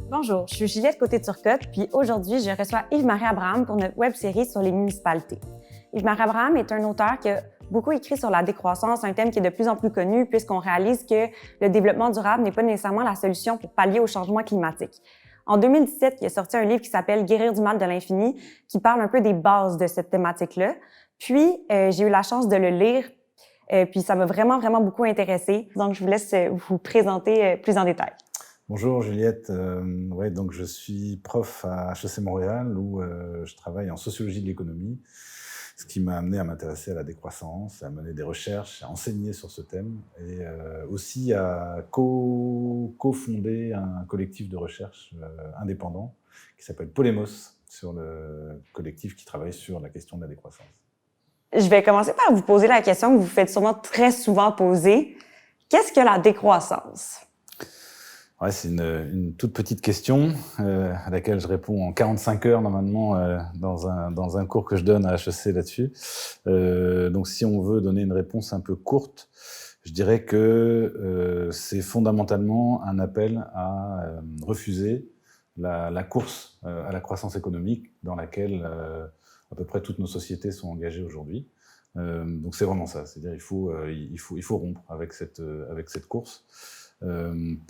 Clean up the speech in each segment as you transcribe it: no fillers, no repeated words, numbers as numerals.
Bonjour, je suis Juliette Côté-Turcotte, puis aujourd'hui, je reçois Yves-Marie Abraham pour notre web-série sur les municipalités. Yves-Marie Abraham est un auteur qui a beaucoup écrit sur la décroissance, un thème qui est de plus en plus connu puisqu'on réalise que le développement durable n'est pas nécessairement la solution pour pallier au changement climatique. En 2017, il a sorti un livre qui s'appelle « Guérir du mal de l'infini » qui parle un peu des bases de cette thématique-là. Puis, j'ai eu la chance de le lire, puis ça m'a vraiment beaucoup intéressée. Donc, je vous laisse vous présenter plus en détail. Bonjour Juliette, donc je suis prof à HEC Montréal où je travaille en sociologie de l'économie, ce qui m'a amené à m'intéresser à la décroissance, à mener des recherches, à enseigner sur ce thème et aussi à co-fonder un collectif de recherche indépendant qui s'appelle Polemos, sur le collectif qui travaille sur la question de la décroissance. Je vais commencer par vous poser la question que vous faites sûrement très souvent poser. Qu'est-ce que la décroissance? Ouais, c'est une toute petite question à laquelle je réponds en 45 heures normalement dans un cours que je donne à HEC là-dessus. Donc si on veut donner une réponse un peu courte, je dirais que c'est fondamentalement un appel à refuser la course à la croissance économique dans laquelle à peu près toutes nos sociétés sont engagées aujourd'hui. Donc c'est vraiment ça, c'est-à-dire il faut rompre avec cette course.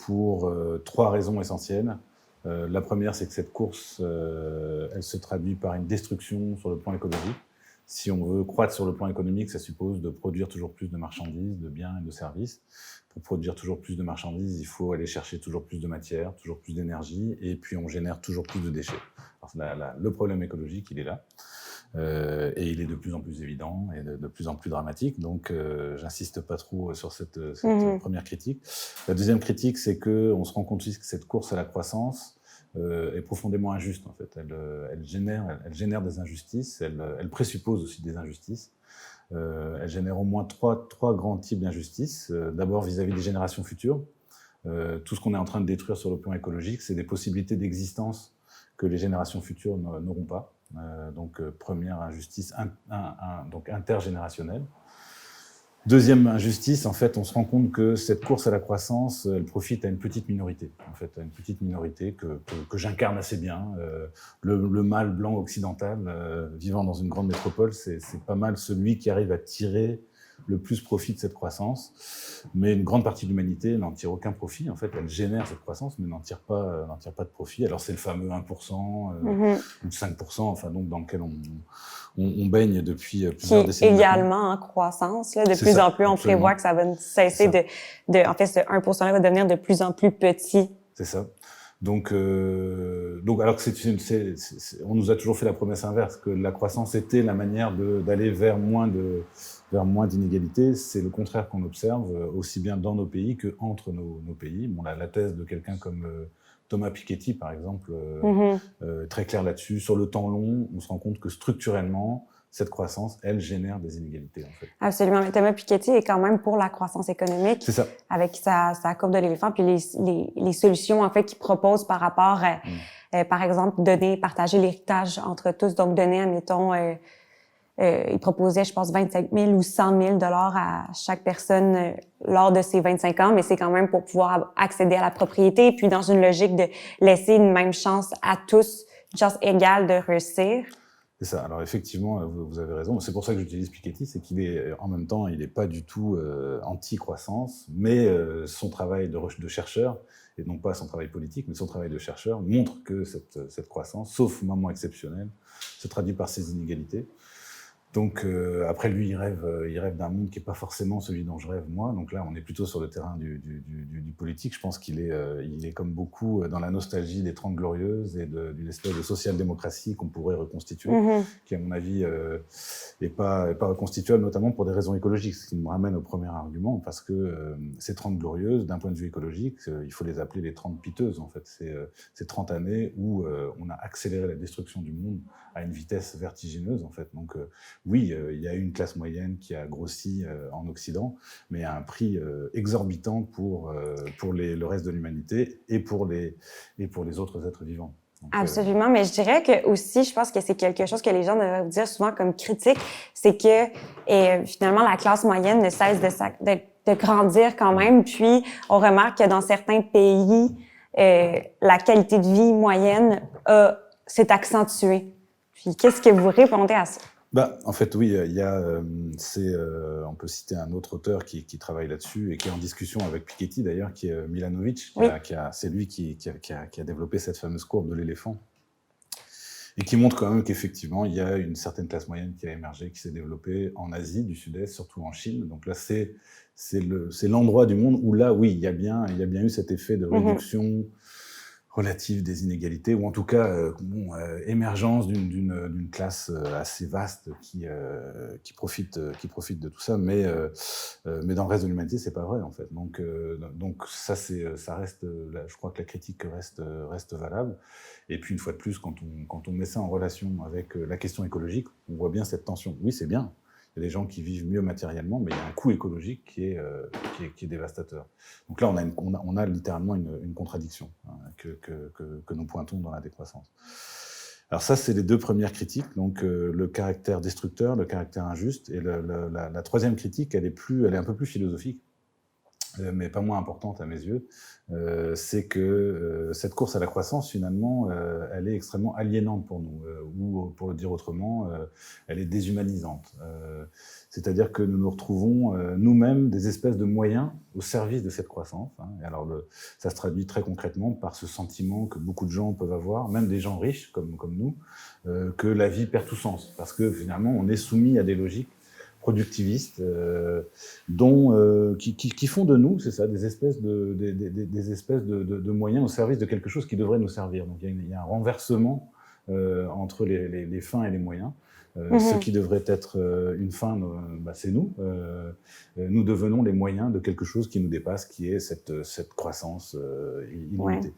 Pour trois raisons essentielles. La première, c'est que cette course, elle se traduit par une destruction sur le plan écologique. Si on veut croître sur le plan économique, ça suppose de produire toujours plus de marchandises, de biens et de services. Pour produire toujours plus de marchandises, il faut aller chercher toujours plus de matière, toujours plus d'énergie, et puis on génère toujours plus de déchets. Alors, le problème écologique, il est là. Et il est de plus en plus évident et de plus en plus dramatique. Donc, j'insiste pas trop sur cette première critique. La deuxième critique, c'est qu'on se rend compte aussi que cette course à la croissance est profondément injuste. En fait, elle génère des injustices. Elle présuppose aussi des injustices. Elle génère au moins trois grands types d'injustices. D'abord vis-à-vis des générations futures. Tout ce qu'on est en train de détruire sur le plan écologique, c'est des possibilités d'existence que les générations futures n'auront pas. Donc première injustice donc intergénérationnelle. Deuxième injustice, en fait, on se rend compte que cette course à la croissance, elle profite à une petite minorité. En fait, à une petite minorité que j'incarne assez bien. Le mâle blanc occidental, vivant dans une grande métropole, c'est pas mal celui qui arrive à tirer le plus profit de cette croissance. Mais une grande partie de l'humanité n'en tire aucun profit. En fait, elle génère cette croissance, mais n'en tire pas de profit. Alors, c'est le fameux 1% ou 5%, enfin, donc, dans lequel on baigne depuis plusieurs décennies. Également en croissance. Là, de plus en plus, on prévoit que ça va cesser en fait, ce 1%-là va devenir de plus en plus petit. C'est ça. Donc alors que on nous a toujours fait la promesse inverse, que la croissance était la manière d'aller vers moins d'inégalités. C'est le contraire qu'on observe, aussi bien dans nos pays que entre nos pays. Bon, la thèse de quelqu'un comme Thomas Piketty, par exemple, très clair là-dessus. Sur le temps long, on se rend compte que structurellement, cette croissance, elle génère des inégalités, en fait. Absolument. Mais Thomas Piketty est quand même pour la croissance économique. C'est ça. Avec sa courbe de l'éléphant, puis les solutions, en fait, qu'il propose par rapport, par exemple, partager l'héritage entre tous. Donc, donner, admettons, il proposait, je pense, 25 000 ou 100 000 $ à chaque personne lors de ses 25 ans, mais c'est quand même pour pouvoir accéder à la propriété, puis dans une logique de laisser une même chance à tous, une chance égale de réussir. C'est ça. Alors effectivement, vous avez raison. C'est pour ça que j'utilise Piketty, c'est qu'il est en même temps, il n'est pas du tout anti-croissance, mais son travail de chercheur, et non pas son travail politique, mais son travail de chercheur, montre que cette croissance, sauf moment exceptionnel, se traduit par ces inégalités. Donc après lui, il rêve d'un monde qui n'est pas forcément celui dont je rêve moi. Donc là, on est plutôt sur le terrain du politique. Je pense qu'il est comme beaucoup dans la nostalgie des 30 Glorieuses et d'une espèce de social-démocratie qu'on pourrait reconstituer, qui à mon avis n'est pas reconstituable, notamment pour des raisons écologiques. Ce qui me ramène au premier argument, parce que ces 30 Glorieuses, d'un point de vue écologique, il faut les appeler les 30 piteuses. En fait, c'est 30 années où on a accéléré la destruction du monde à une vitesse vertigineuse, en fait. Donc oui, il y a eu une classe moyenne qui a grossi en Occident, mais à un prix exorbitant pour le reste de l'humanité et pour les autres êtres vivants. Donc, Absolument, mais je dirais que aussi, je pense que c'est quelque chose que les gens devraient dire souvent comme critique, c'est que finalement la classe moyenne ne cesse de grandir quand même. Puis on remarque que dans certains pays, la qualité de vie moyenne s'est accentuée. Puis qu'est-ce que vous répondez à ça? En fait, oui, il y a, on peut citer un autre auteur qui travaille là-dessus et qui est en discussion avec Piketty d'ailleurs, qui est Milanovic. Oui. C'est lui qui a développé cette fameuse courbe de l'éléphant et qui montre quand même qu'effectivement, il y a une certaine classe moyenne qui a émergé, qui s'est développée en Asie du Sud-Est, surtout en Chine. Donc là, c'est l'endroit du monde où là, oui, il y a bien eu cet effet de réduction relative des inégalités, ou en tout cas émergence d'une classe assez vaste qui profite de tout ça, mais dans le reste de l'humanité, c'est pas vrai en fait. Donc ça reste, je crois que la critique reste valable. Et puis une fois de plus, quand on met ça en relation avec la question écologique, on voit bien cette tension. Oui, c'est bien. Il y a des gens qui vivent mieux matériellement, mais il y a un coût écologique qui est dévastateur. Donc là, on a littéralement une contradiction que nous pointons dans la décroissance. Alors ça, c'est les deux premières critiques, donc le caractère destructeur, le caractère injuste, et la troisième critique, elle est un peu plus philosophique, mais pas moins importante à mes yeux, c'est que cette course à la croissance, finalement, elle est extrêmement aliénante pour nous, ou pour le dire autrement, elle est déshumanisante. C'est-à-dire que nous nous retrouvons nous-mêmes des espèces de moyens au service de cette croissance. Et alors, ça se traduit très concrètement par ce sentiment que beaucoup de gens peuvent avoir, même des gens riches comme nous, que la vie perd tout sens, parce que finalement, on est soumis à des logiques productivistes qui font de nous, c'est ça, des espèces de moyens au service de quelque chose qui devrait nous servir. Donc il y a un renversement entre les fins et les moyens. Ce qui devrait être une fin, c'est nous. Nous devenons les moyens de quelque chose qui nous dépasse, qui est cette croissance illimitée.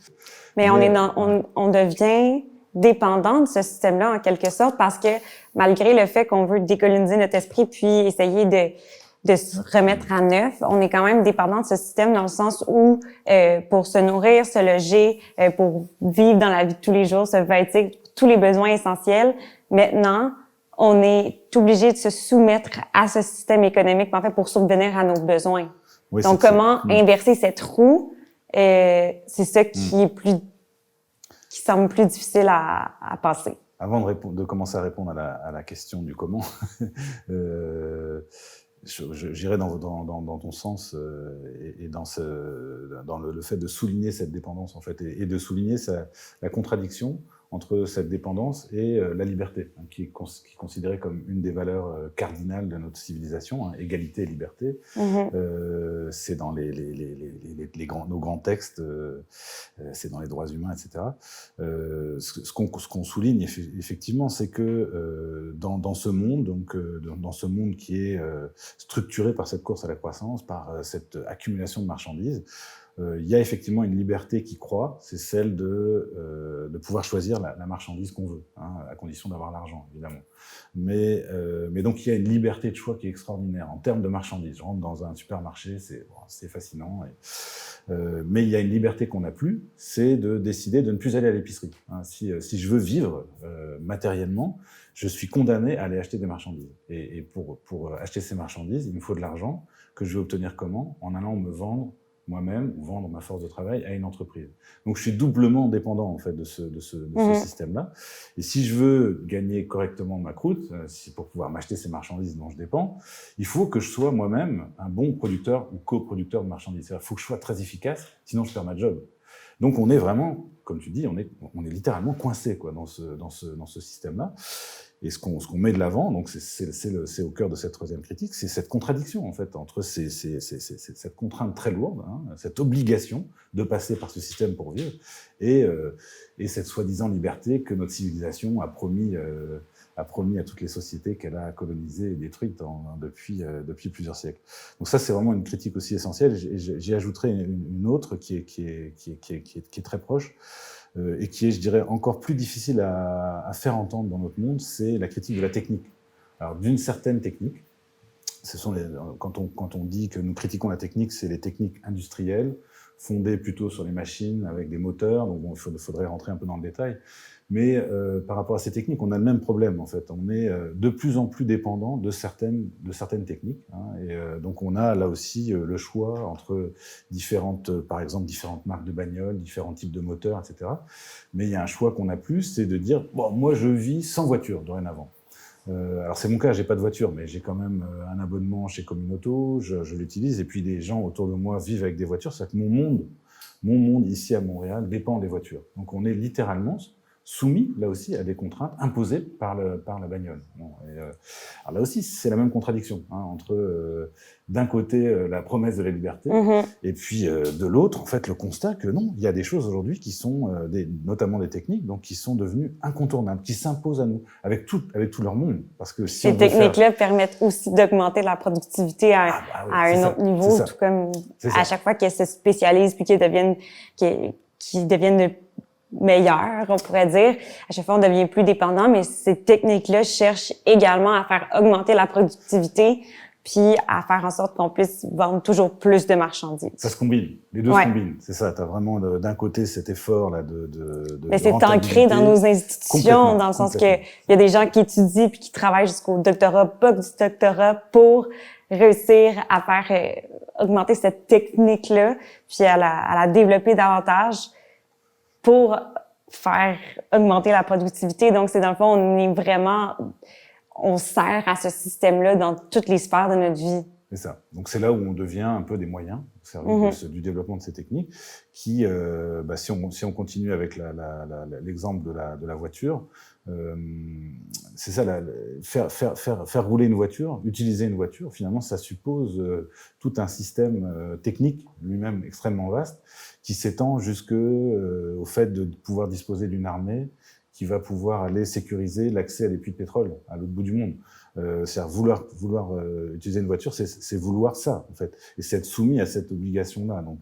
Mais on devient dépendant de ce système-là, en quelque sorte, parce que malgré le fait qu'on veut décoloniser notre esprit puis essayer de se remettre à neuf, on est quand même dépendant de ce système dans le sens où, pour se nourrir, se loger, pour vivre dans la vie de tous les jours, se vêtir, tous les besoins essentiels, maintenant, on est obligé de se soumettre à ce système économique, en fait, pour subvenir à nos besoins. Oui, donc, comment inverser cette roue, c'est ça qui semble plus difficile à passer. Avant de commencer à répondre à la question du comment, j'irai dans ton sens et dans le fait de souligner cette dépendance en fait et de souligner la contradiction entre cette dépendance et la liberté, qui est considérée comme une des valeurs cardinales de notre civilisation, égalité et liberté. C'est dans nos grands textes, c'est dans les droits humains, etc. Ce qu'on souligne effectivement, c'est que dans ce monde, dans ce monde qui est structuré par cette course à la croissance, par cette accumulation de marchandises, il y a effectivement une liberté qui croît, c'est celle de pouvoir choisir la marchandise qu'on veut, à condition d'avoir l'argent, évidemment. Mais donc il y a une liberté de choix qui est extraordinaire en termes de marchandises. Je rentre dans un supermarché, c'est fascinant. Mais il y a une liberté qu'on n'a plus, c'est de décider de ne plus aller à l'épicerie. Si je veux vivre matériellement, je suis condamné à aller acheter des marchandises. Et pour acheter ces marchandises, il me faut de l'argent que je vais obtenir comment ? En allant me vendre moi-même ou vendre ma force de travail à une entreprise. Donc je suis doublement dépendant en fait de ce système-là. Et si je veux gagner correctement ma croûte, pour pouvoir m'acheter ces marchandises dont je dépends, il faut que je sois moi-même un bon producteur ou coproducteur de marchandises. Il faut que je sois très efficace, sinon je perds ma job. Donc on est vraiment, comme tu dis, on est littéralement coincé dans ce système-là. Et ce qu'on met de l'avant, donc c'est au cœur de cette troisième critique, c'est cette contradiction en fait entre cette contrainte très lourde, cette obligation de passer par ce système pour vivre, et cette soi-disant liberté que notre civilisation a promis à toutes les sociétés qu'elle a colonisées et détruites depuis plusieurs siècles. Donc ça, c'est vraiment une critique aussi essentielle. J'y ajouterai une autre qui est très proche. Et qui est, je dirais, encore plus difficile à faire entendre dans notre monde, c'est la critique de la technique. Alors, d'une certaine technique, quand on dit que nous critiquons la technique, c'est les techniques industrielles, fondées plutôt sur les machines, avec des moteurs. Donc bon, il faudrait rentrer un peu dans le détail. Mais par rapport à ces techniques, on a le même problème, en fait. On est de plus en plus dépendant de certaines techniques. Donc on a là aussi le choix entre par exemple, différentes marques de bagnoles, différents types de moteurs, etc. Mais il y a un choix qu'on n'a plus, c'est de dire, bon, moi je vis sans voiture dorénavant. Alors c'est mon cas, j'ai pas de voiture, mais j'ai quand même un abonnement chez Communauto, je l'utilise, et puis les gens autour de moi vivent avec des voitures. C'est-à-dire que mon monde ici à Montréal dépend des voitures. Donc on est littéralement soumis, là aussi, à des contraintes imposées par la bagnole. Bon, alors là aussi, c'est la même contradiction, entre, d'un côté, la promesse de la liberté, et puis, de l'autre, en fait, le constat que non, il y a des choses aujourd'hui qui sont, notamment des techniques, donc qui sont devenues incontournables, qui s'imposent à nous, avec tout leur monde. Parce que si ces techniques-là permettent aussi d'augmenter la productivité à un autre niveau, tout comme à chaque fois qu'elles se spécialisent puis qu'ils deviennent meilleur, on pourrait dire. À chaque fois, on devient plus dépendant, mais ces techniques-là cherchent également à faire augmenter la productivité puis à faire en sorte qu'on puisse vendre toujours plus de marchandises. Ça se combine. Les deux se combinent. C'est ça. T'as vraiment, d'un côté, cet effort, là, mais c'est ancré dans nos institutions, dans le sens que il y a des gens qui étudient puis qui travaillent jusqu'au doctorat, pas du doctorat, pour réussir à faire augmenter cette technique-là puis à la développer davantage pour faire augmenter la productivité. Donc, c'est dans le fond, on sert à ce système-là dans toutes les sphères de notre vie. C'est ça. Donc, c'est là où on devient un peu des moyens au service du développement de ces techniques qui, si on continue avec l'exemple de la voiture, c'est ça, faire rouler une voiture, utiliser une voiture, finalement, ça suppose tout un système technique, lui-même extrêmement vaste, qui s'étend au fait de pouvoir disposer d'une armée qui va pouvoir aller sécuriser l'accès à des puits de pétrole à l'autre bout du monde. C'est-à-dire vouloir utiliser une voiture, c'est vouloir ça, en fait. Et c'est être soumis à cette obligation-là. Donc,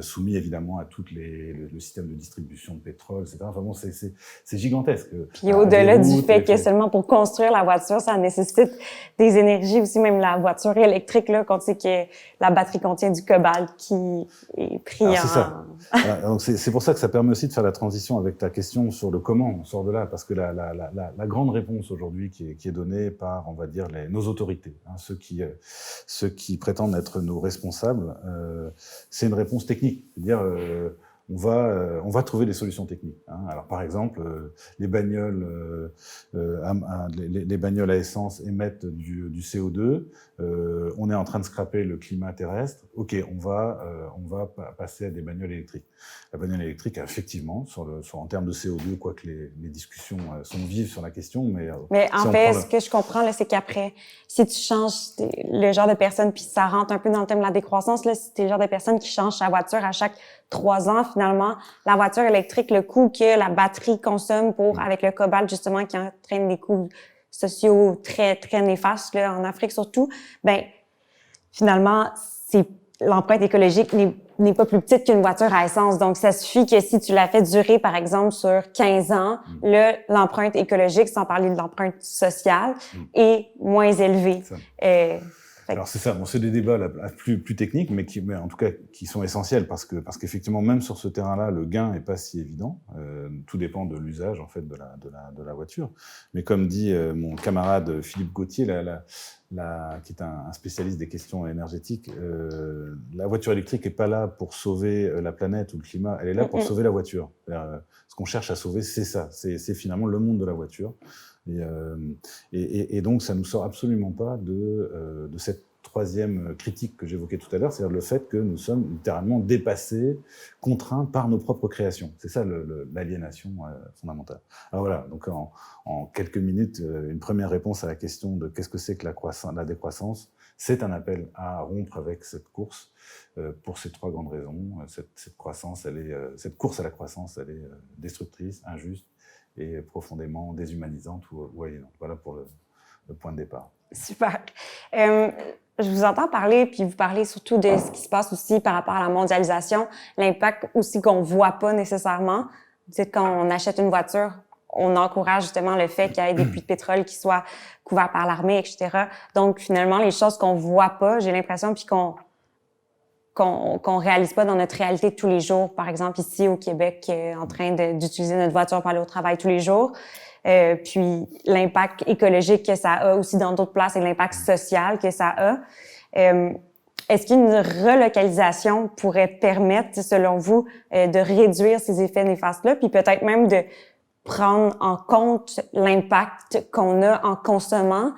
soumis évidemment à le système de distribution de pétrole, etc. Enfin bon, c'est gigantesque. Puis au-delà du fait que seulement pour construire la voiture, ça nécessite des énergies aussi, même la voiture électrique, là, quand on sait que la batterie contient du cobalt qui est pris en... C'est ça. Donc c'est pour ça que ça permet aussi de faire la transition avec ta question sur le comment on sort de là, parce que la grande réponse aujourd'hui qui est donnée par, on va dire, nos autorités, ceux qui prétendent être nos responsables, c'est une réponse technique. C'est-à-dire, on va trouver des solutions techniques. Alors, par exemple, les bagnoles à essence émettent du CO2. On est en train de scraper le climat terrestre. Ok, on va passer à des bagnoles électriques. La bagnole électrique, effectivement, en termes de CO2, quoique les discussions sont vives sur la question, mais en fait, ce que je comprends là, c'est qu'après, si tu changes le genre de personne, puis ça rentre un peu dans le thème de la décroissance, là, si t'es le genre de personne qui change sa voiture à chaque 3 ans, finalement, la voiture électrique, le coût que la batterie consomme avec le cobalt, justement, qui entraîne des coûts sociaux très, très néfastes, là, en Afrique surtout, finalement, l'empreinte écologique n'est pas plus petite qu'une voiture à essence. Donc, ça suffit que si tu la fais durer, par exemple, sur 15 ans, l'empreinte écologique, sans parler de l'empreinte sociale, est moins élevée. Alors c'est ça, c'est des débats plus techniques, mais en tout cas qui sont essentiels parce qu'effectivement même sur ce terrain-là, le gain est pas si évident. Tout dépend de l'usage en fait de la voiture. Mais comme dit mon camarade Philippe Gauthier, qui est un spécialiste des questions énergétiques, la voiture électrique est pas là pour sauver la planète ou le climat, elle est là pour sauver la voiture. Ce qu'on cherche à sauver, c'est ça, c'est finalement le monde de la voiture. Et donc, ça ne nous sort absolument pas de cette troisième critique que j'évoquais tout à l'heure, c'est-à-dire le fait que nous sommes littéralement dépassés, contraints par nos propres créations. C'est ça l'aliénation fondamentale. Alors voilà, donc en quelques minutes, une première réponse à la question de qu'est-ce que c'est que la décroissance. C'est un appel à rompre avec cette course pour ces 3 grandes raisons. Cette course à la croissance, elle est destructrice, injuste, et profondément déshumanisante ou aliénante. Voilà pour le point de départ. Super. Je vous entends parler, puis vous parlez surtout de ce qui se passe aussi par rapport à la mondialisation, l'impact aussi qu'on voit pas nécessairement. Vous dites quand on achète une voiture, on encourage justement le fait qu'il y ait des puits de pétrole qui soient couverts par l'armée, etc. Donc, finalement, les choses qu'on voit pas, j'ai l'impression, puis qu'on réalise pas dans notre réalité de tous les jours. Par exemple, ici au Québec, en train d'utiliser notre voiture pour aller au travail tous les jours. Puis l'impact écologique que ça a aussi dans d'autres places et l'impact social que ça a. Est-ce qu'une relocalisation pourrait permettre, selon vous, de réduire ces effets néfastes-là, puis peut-être même de prendre en compte l'impact qu'on a en consommant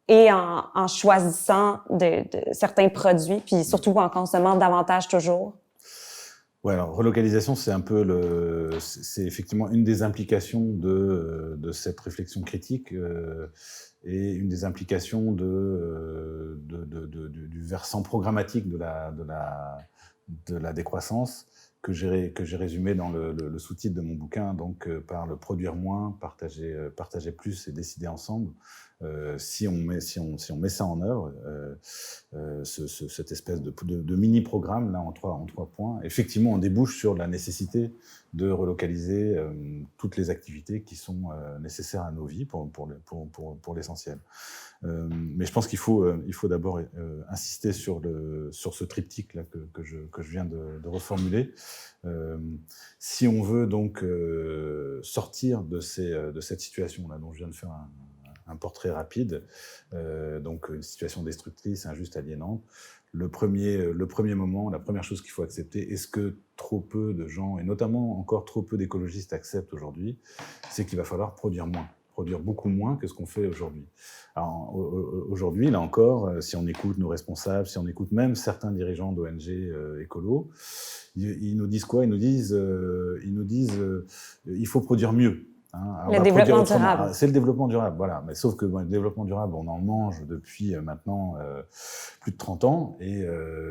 et en choisissant de certains produits, puis surtout en consommant davantage toujours? Ouais, alors relocalisation, c'est un peu c'est effectivement une des implications de cette réflexion critique et une des implications du versant programmatique de la décroissance que j'ai résumé dans le sous-titre de mon bouquin, donc par le produire moins, partager plus et décider ensemble. Si on met ça en œuvre, cette espèce de mini-programme là en trois points, effectivement, on débouche sur la nécessité de relocaliser toutes les activités qui sont nécessaires à nos vies pour l'essentiel. Mais je pense qu'il faut d'abord insister sur ce triptyque là que je viens de reformuler. Si on veut donc sortir de cette situation là dont je viens de faire un portrait rapide, donc une situation destructrice, injuste, aliénante. Le premier moment, la première chose qu'il faut accepter, est-ce que trop peu de gens, et notamment encore trop peu d'écologistes acceptent aujourd'hui, c'est qu'il va falloir produire beaucoup moins que ce qu'on fait aujourd'hui. Alors aujourd'hui, là encore, si on écoute nos responsables, si on écoute même certains dirigeants d'ONG écolos, ils nous disent quoi ? Ils nous disent il faut produire mieux. Le développement durable. C'est le développement durable, voilà. Mais sauf que le développement durable, on en mange depuis maintenant plus de 30 ans. Et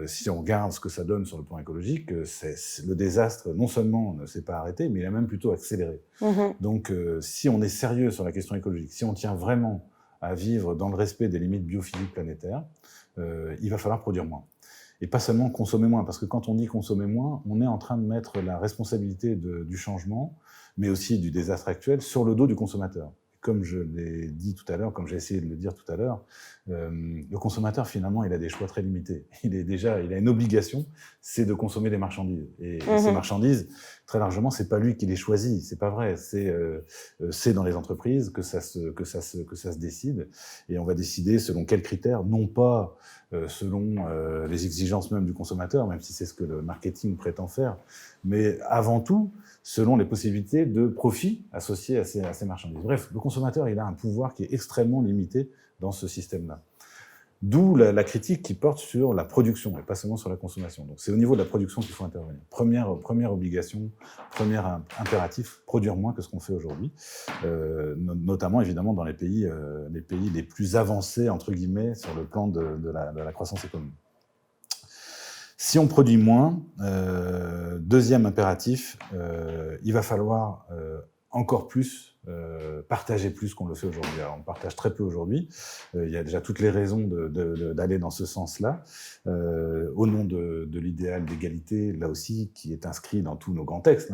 si on regarde ce que ça donne sur le plan écologique, le désastre, non seulement ne s'est pas arrêté, mais il a même plutôt accéléré. Mm-hmm. Donc, si on est sérieux sur la question écologique, si on tient vraiment à vivre dans le respect des limites biophysiques planétaires, il va falloir produire moins. Et pas seulement consommer moins, parce que quand on dit consommer moins, on est en train de mettre la responsabilité du changement, mais aussi du désastre actuel, sur le dos du consommateur. Comme je l'ai dit tout à l'heure, comme j'ai essayé de le dire tout à l'heure, le consommateur, finalement, il a des choix très limités. Il a une obligation, c'est de consommer des marchandises. Et ces marchandises, très largement, c'est pas lui qui les choisit, c'est pas vrai. C'est dans les entreprises que ça se décide. Et on va décider selon quels critères, non pas selon les exigences même du consommateur, même si c'est ce que le marketing prétend faire, mais avant tout, selon les possibilités de profit associées à ces marchandises. Bref, le consommateur, il a un pouvoir qui est extrêmement limité dans ce système-là. D'où la critique qui porte sur la production et pas seulement sur la consommation. Donc c'est au niveau de la production qu'il faut intervenir. Première obligation, premier impératif, produire moins que ce qu'on fait aujourd'hui, notamment évidemment dans les pays les plus avancés, entre guillemets, sur le plan de la croissance économique. Si on produit moins, deuxième impératif, il va falloir encore plus partager plus qu'on le fait aujourd'hui. Alors, on partage très peu aujourd'hui. Il y a déjà toutes les raisons d'aller dans ce sens-là, au nom de l'idéal d'égalité, là aussi, qui est inscrit dans tous nos grands textes.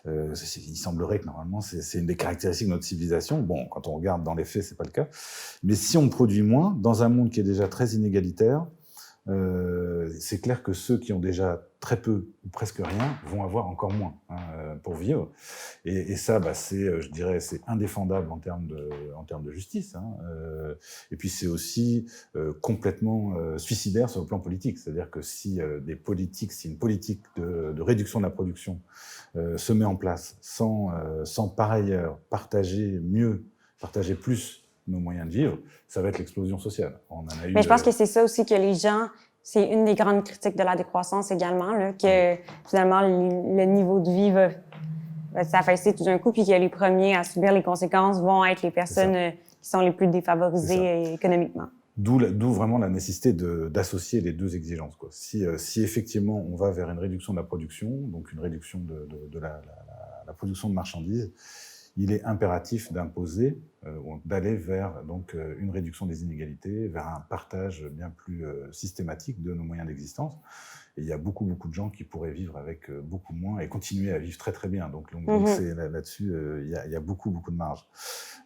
Il semblerait que normalement, c'est une des caractéristiques de notre civilisation. Bon, quand on regarde dans les faits, c'est pas le cas. Mais si on produit moins, dans un monde qui est déjà très inégalitaire, c'est clair que ceux qui ont déjà très peu ou presque rien vont avoir encore moins pour vivre. Et ça, je dirais, c'est indéfendable en termes de justice. Et puis c'est aussi complètement suicidaire sur le plan politique. C'est-à-dire que si une politique de réduction de la production se met en place sans par ailleurs partager plus nos moyens de vivre, ça va être l'explosion sociale. Mais je pense que c'est ça aussi que les gens, c'est une des grandes critiques de la décroissance également, là, que finalement le niveau de vie va s'affaisser tout d'un coup, puis que les premiers à subir les conséquences vont être les personnes qui sont les plus défavorisées économiquement. D'où vraiment la nécessité d'associer les deux exigences, quoi. Si effectivement on va vers une réduction de la production, donc une réduction de la production de marchandises, il est impératif d'imposer d'aller vers donc, une réduction des inégalités, vers un partage bien plus systématique de nos moyens d'existence. Et il y a beaucoup de gens qui pourraient vivre avec beaucoup moins et continuer à vivre très très bien. Donc c'est là-dessus, il y a beaucoup de marge.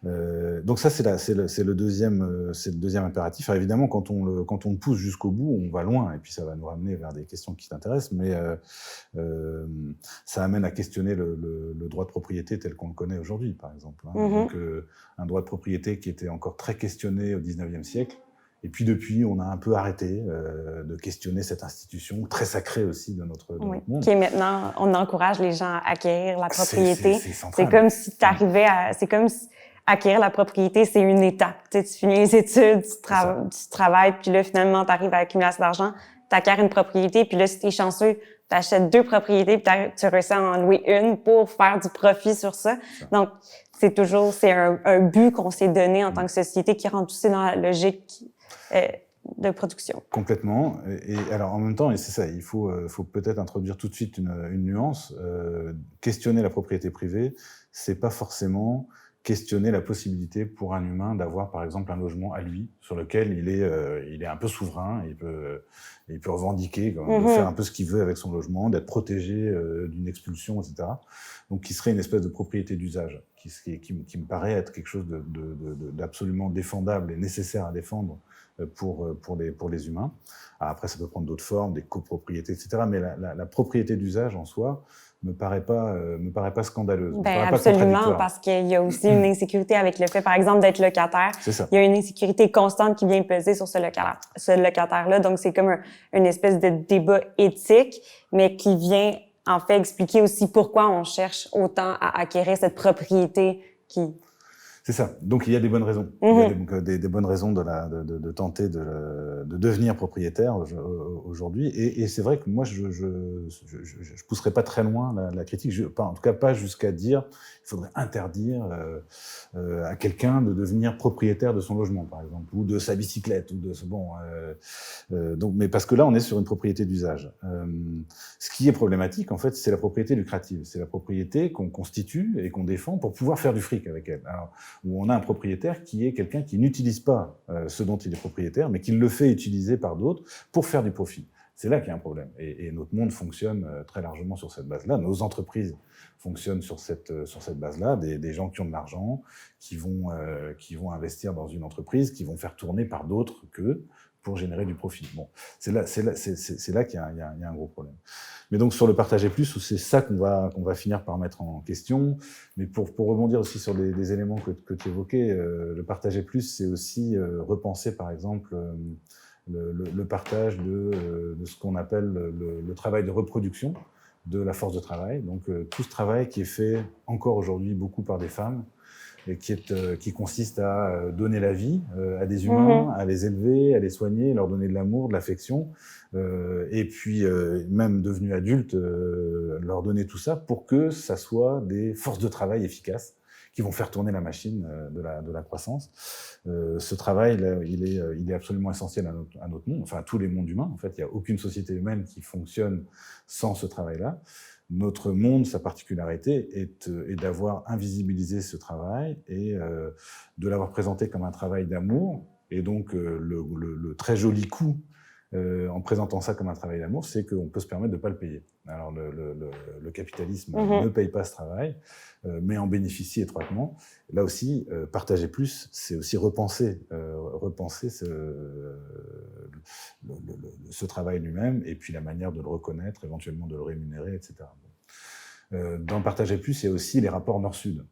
Donc ça, c'est le deuxième impératif. Alors évidemment, quand on le pousse jusqu'au bout, on va loin, et puis ça va nous ramener vers des questions qui t'intéressent, mais ça amène à questionner le droit de propriété tel qu'on le connaît aujourd'hui, par exemple. Donc un droit de propriété qui était encore très questionné au 19e siècle. Et puis depuis, on a un peu arrêté de questionner cette institution très sacrée aussi de notre monde. Qui est maintenant, on encourage les gens à acquirir la propriété. C'est comme si tu arrivais c'est comme si acquérir la propriété, c'est une étape. Tu sais, tu finis les études, tu travailles, puis là, finalement, tu arrives à accumuler assez d'argent, tu acquiers une propriété, puis là, si tu es chanceux, tu achètes 2 propriétés, puis tu réussis à en louer une pour faire du profit sur ça. Donc, c'est un but qu'on s'est donné en tant que société qui rentre aussi dans la logique de production. Complètement. Et alors, en même temps, et c'est ça, il faut peut-être introduire tout de suite une nuance. Questionner la propriété privée, c'est pas forcément questionner la possibilité pour un humain d'avoir, par exemple, un logement à lui, sur lequel il est un peu souverain, il peut revendiquer, de faire un peu ce qu'il veut avec son logement, d'être protégé d'une expulsion, etc. Donc, qui serait une espèce de propriété d'usage, qui me paraît être quelque chose d'absolument défendable et nécessaire à défendre pour les humains. Alors après, ça peut prendre d'autres formes, des copropriétés, etc. Mais la propriété d'usage en soi me paraît pas scandaleuse. Absolument, parce qu'il y a aussi une insécurité avec le fait, par exemple, d'être locataire. C'est ça. Il y a une insécurité constante qui vient peser sur ce locataire-là. Donc, c'est comme une espèce de débat éthique, mais qui vient, en fait, expliquer aussi pourquoi on cherche autant à acquérir cette propriété qui... C'est ça. Donc, il y a des bonnes raisons. Il y a des bonnes raisons de tenter de devenir propriétaire aujourd'hui. Et c'est vrai que moi, je pousserais pas très loin la critique. En tout cas, pas jusqu'à dire il faudrait interdire à quelqu'un de devenir propriétaire de son logement, par exemple, ou de sa bicyclette, ou de ce donc, mais parce que là, on est sur une propriété d'usage. Ce qui est problématique, en fait, c'est la propriété lucrative. C'est la propriété qu'on constitue et qu'on défend pour pouvoir faire du fric avec elle. Alors, où on a un propriétaire qui est quelqu'un qui n'utilise pas ce dont il est propriétaire, mais qui le fait utiliser par d'autres pour faire du profit. C'est là qu'il y a un problème. Et notre monde fonctionne très largement sur cette base-là. Nos entreprises fonctionnent sur cette base-là. Des gens qui ont de l'argent, qui vont investir dans une entreprise, qui vont faire tourner par d'autres qu'eux pour générer du profit. Bon, c'est là qu'il y a un gros problème. Mais donc sur le partager plus, c'est ça qu'on va finir par mettre en question. Mais pour rebondir aussi sur des éléments que tu évoquais, le partager plus, c'est aussi repenser par exemple le partage de ce qu'on appelle le travail de reproduction de la force de travail. Donc tout ce travail qui est fait encore aujourd'hui beaucoup par des femmes, et qui consiste à donner la vie à des humains, à les élever, à les soigner, leur donner de l'amour, de l'affection, et puis même devenus adultes, leur donner tout ça pour que ça soit des forces de travail efficaces qui vont faire tourner la machine de la croissance. Ce travail, là, il est absolument essentiel à notre monde, enfin à tous les mondes humains. En fait, il n'y a aucune société humaine qui fonctionne sans ce travail-là. Notre monde, sa particularité est d'avoir invisibilisé ce travail et de l'avoir présenté comme un travail d'amour. Et donc, le très joli coup, en présentant ça comme un travail d'amour, c'est qu'on peut se permettre de ne pas le payer. Alors, le capitalisme ne paye pas ce travail, mais en bénéficie étroitement. Là aussi, partager plus, c'est aussi repenser ce travail lui-même, et puis la manière de le reconnaître, éventuellement de le rémunérer, etc. Dans Partager plus, il y a aussi les rapports Nord-Sud,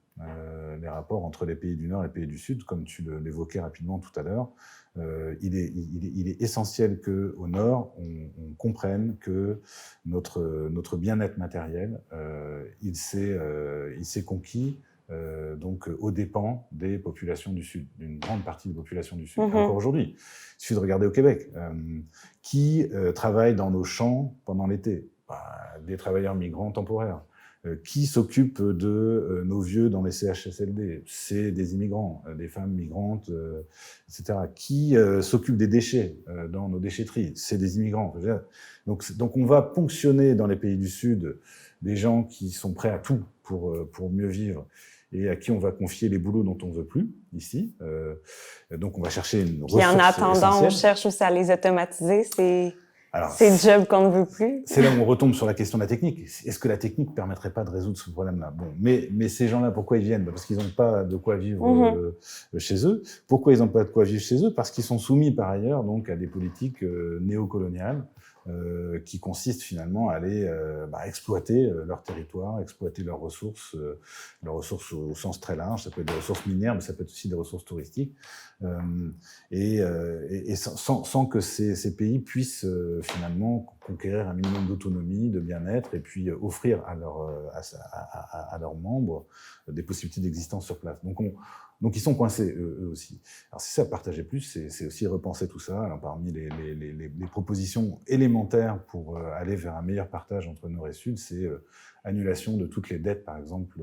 les rapports entre les pays du Nord et les pays du Sud, comme tu l'évoquais rapidement tout à l'heure. Il est essentiel qu'au Nord, on comprenne que notre bien-être matériel, il s'est conquis donc aux dépens des populations du Sud, d'une grande partie des populations du Sud. Encore aujourd'hui, il suffit de regarder au Québec, qui travaillent dans nos champs pendant l'été, des travailleurs migrants temporaires. Qui s'occupe de nos vieux dans les CHSLD? C'est des immigrants, des femmes migrantes, etc. Qui s'occupe des déchets dans nos déchetteries? C'est des immigrants. Donc on va ponctionner dans les pays du Sud des gens qui sont prêts à tout pour mieux vivre et à qui on va confier les boulots dont on ne veut plus, ici. Donc, on va chercher une ressource Puis en attendant, essentielle. on cherche aussi à les automatiser, c'est le job qu'on ne veut plus. C'est là où on retombe sur la question de la technique. Est-ce que la technique ne permettrait pas de résoudre ce problème-là? Bon, mais ces gens-là, pourquoi ils viennent? Parce qu'ils n'ont pas de quoi vivre chez eux. Pourquoi ils n'ont pas de quoi vivre chez eux? Parce qu'ils sont soumis par ailleurs donc à des politiques néocoloniales qui consistent finalement à aller exploiter leur territoire, exploiter leurs ressources au sens très large. Ça peut être des ressources minières, mais ça peut être aussi des ressources touristiques. Et sans que ces pays puissent finalement conquérir un minimum d'autonomie, de bien-être, et puis offrir à leurs membres des possibilités d'existence sur place. Donc ils sont coincés, eux aussi. Alors si ça partageait plus, c'est aussi repenser tout ça. Alors, parmi les propositions élémentaires pour aller vers un meilleur partage entre Nord et Sud, c'est annulation de toutes les dettes, par exemple,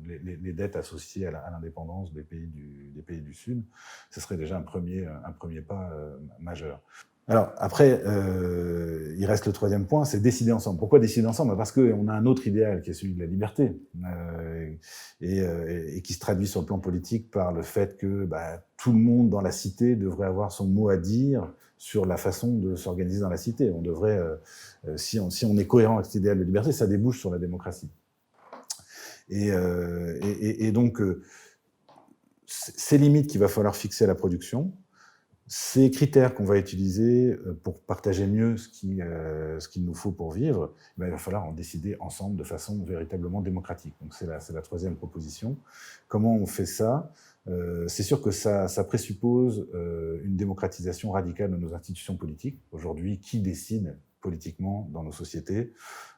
les dettes associées à l'indépendance des pays du Sud. Ce serait déjà un premier pas majeur. Alors après, il reste le troisième point, c'est décider ensemble. Pourquoi décider ensemble? Parce qu'on a un autre idéal qui est celui de la liberté et qui se traduit sur le plan politique par le fait que tout le monde dans la cité devrait avoir son mot à dire sur la façon de s'organiser dans la cité. On devrait, si on est cohérent avec cet idéal de liberté, ça débouche sur la démocratie. Et donc, ces limites qu'il va falloir fixer à la production, ces critères qu'on va utiliser pour partager mieux ce qu'il nous faut pour vivre, il va falloir en décider ensemble de façon véritablement démocratique. Donc c'est la troisième proposition. Comment on fait ça? C'est sûr que ça présuppose une démocratisation radicale de nos institutions politiques. Aujourd'hui, qui décide politiquement dans nos sociétés?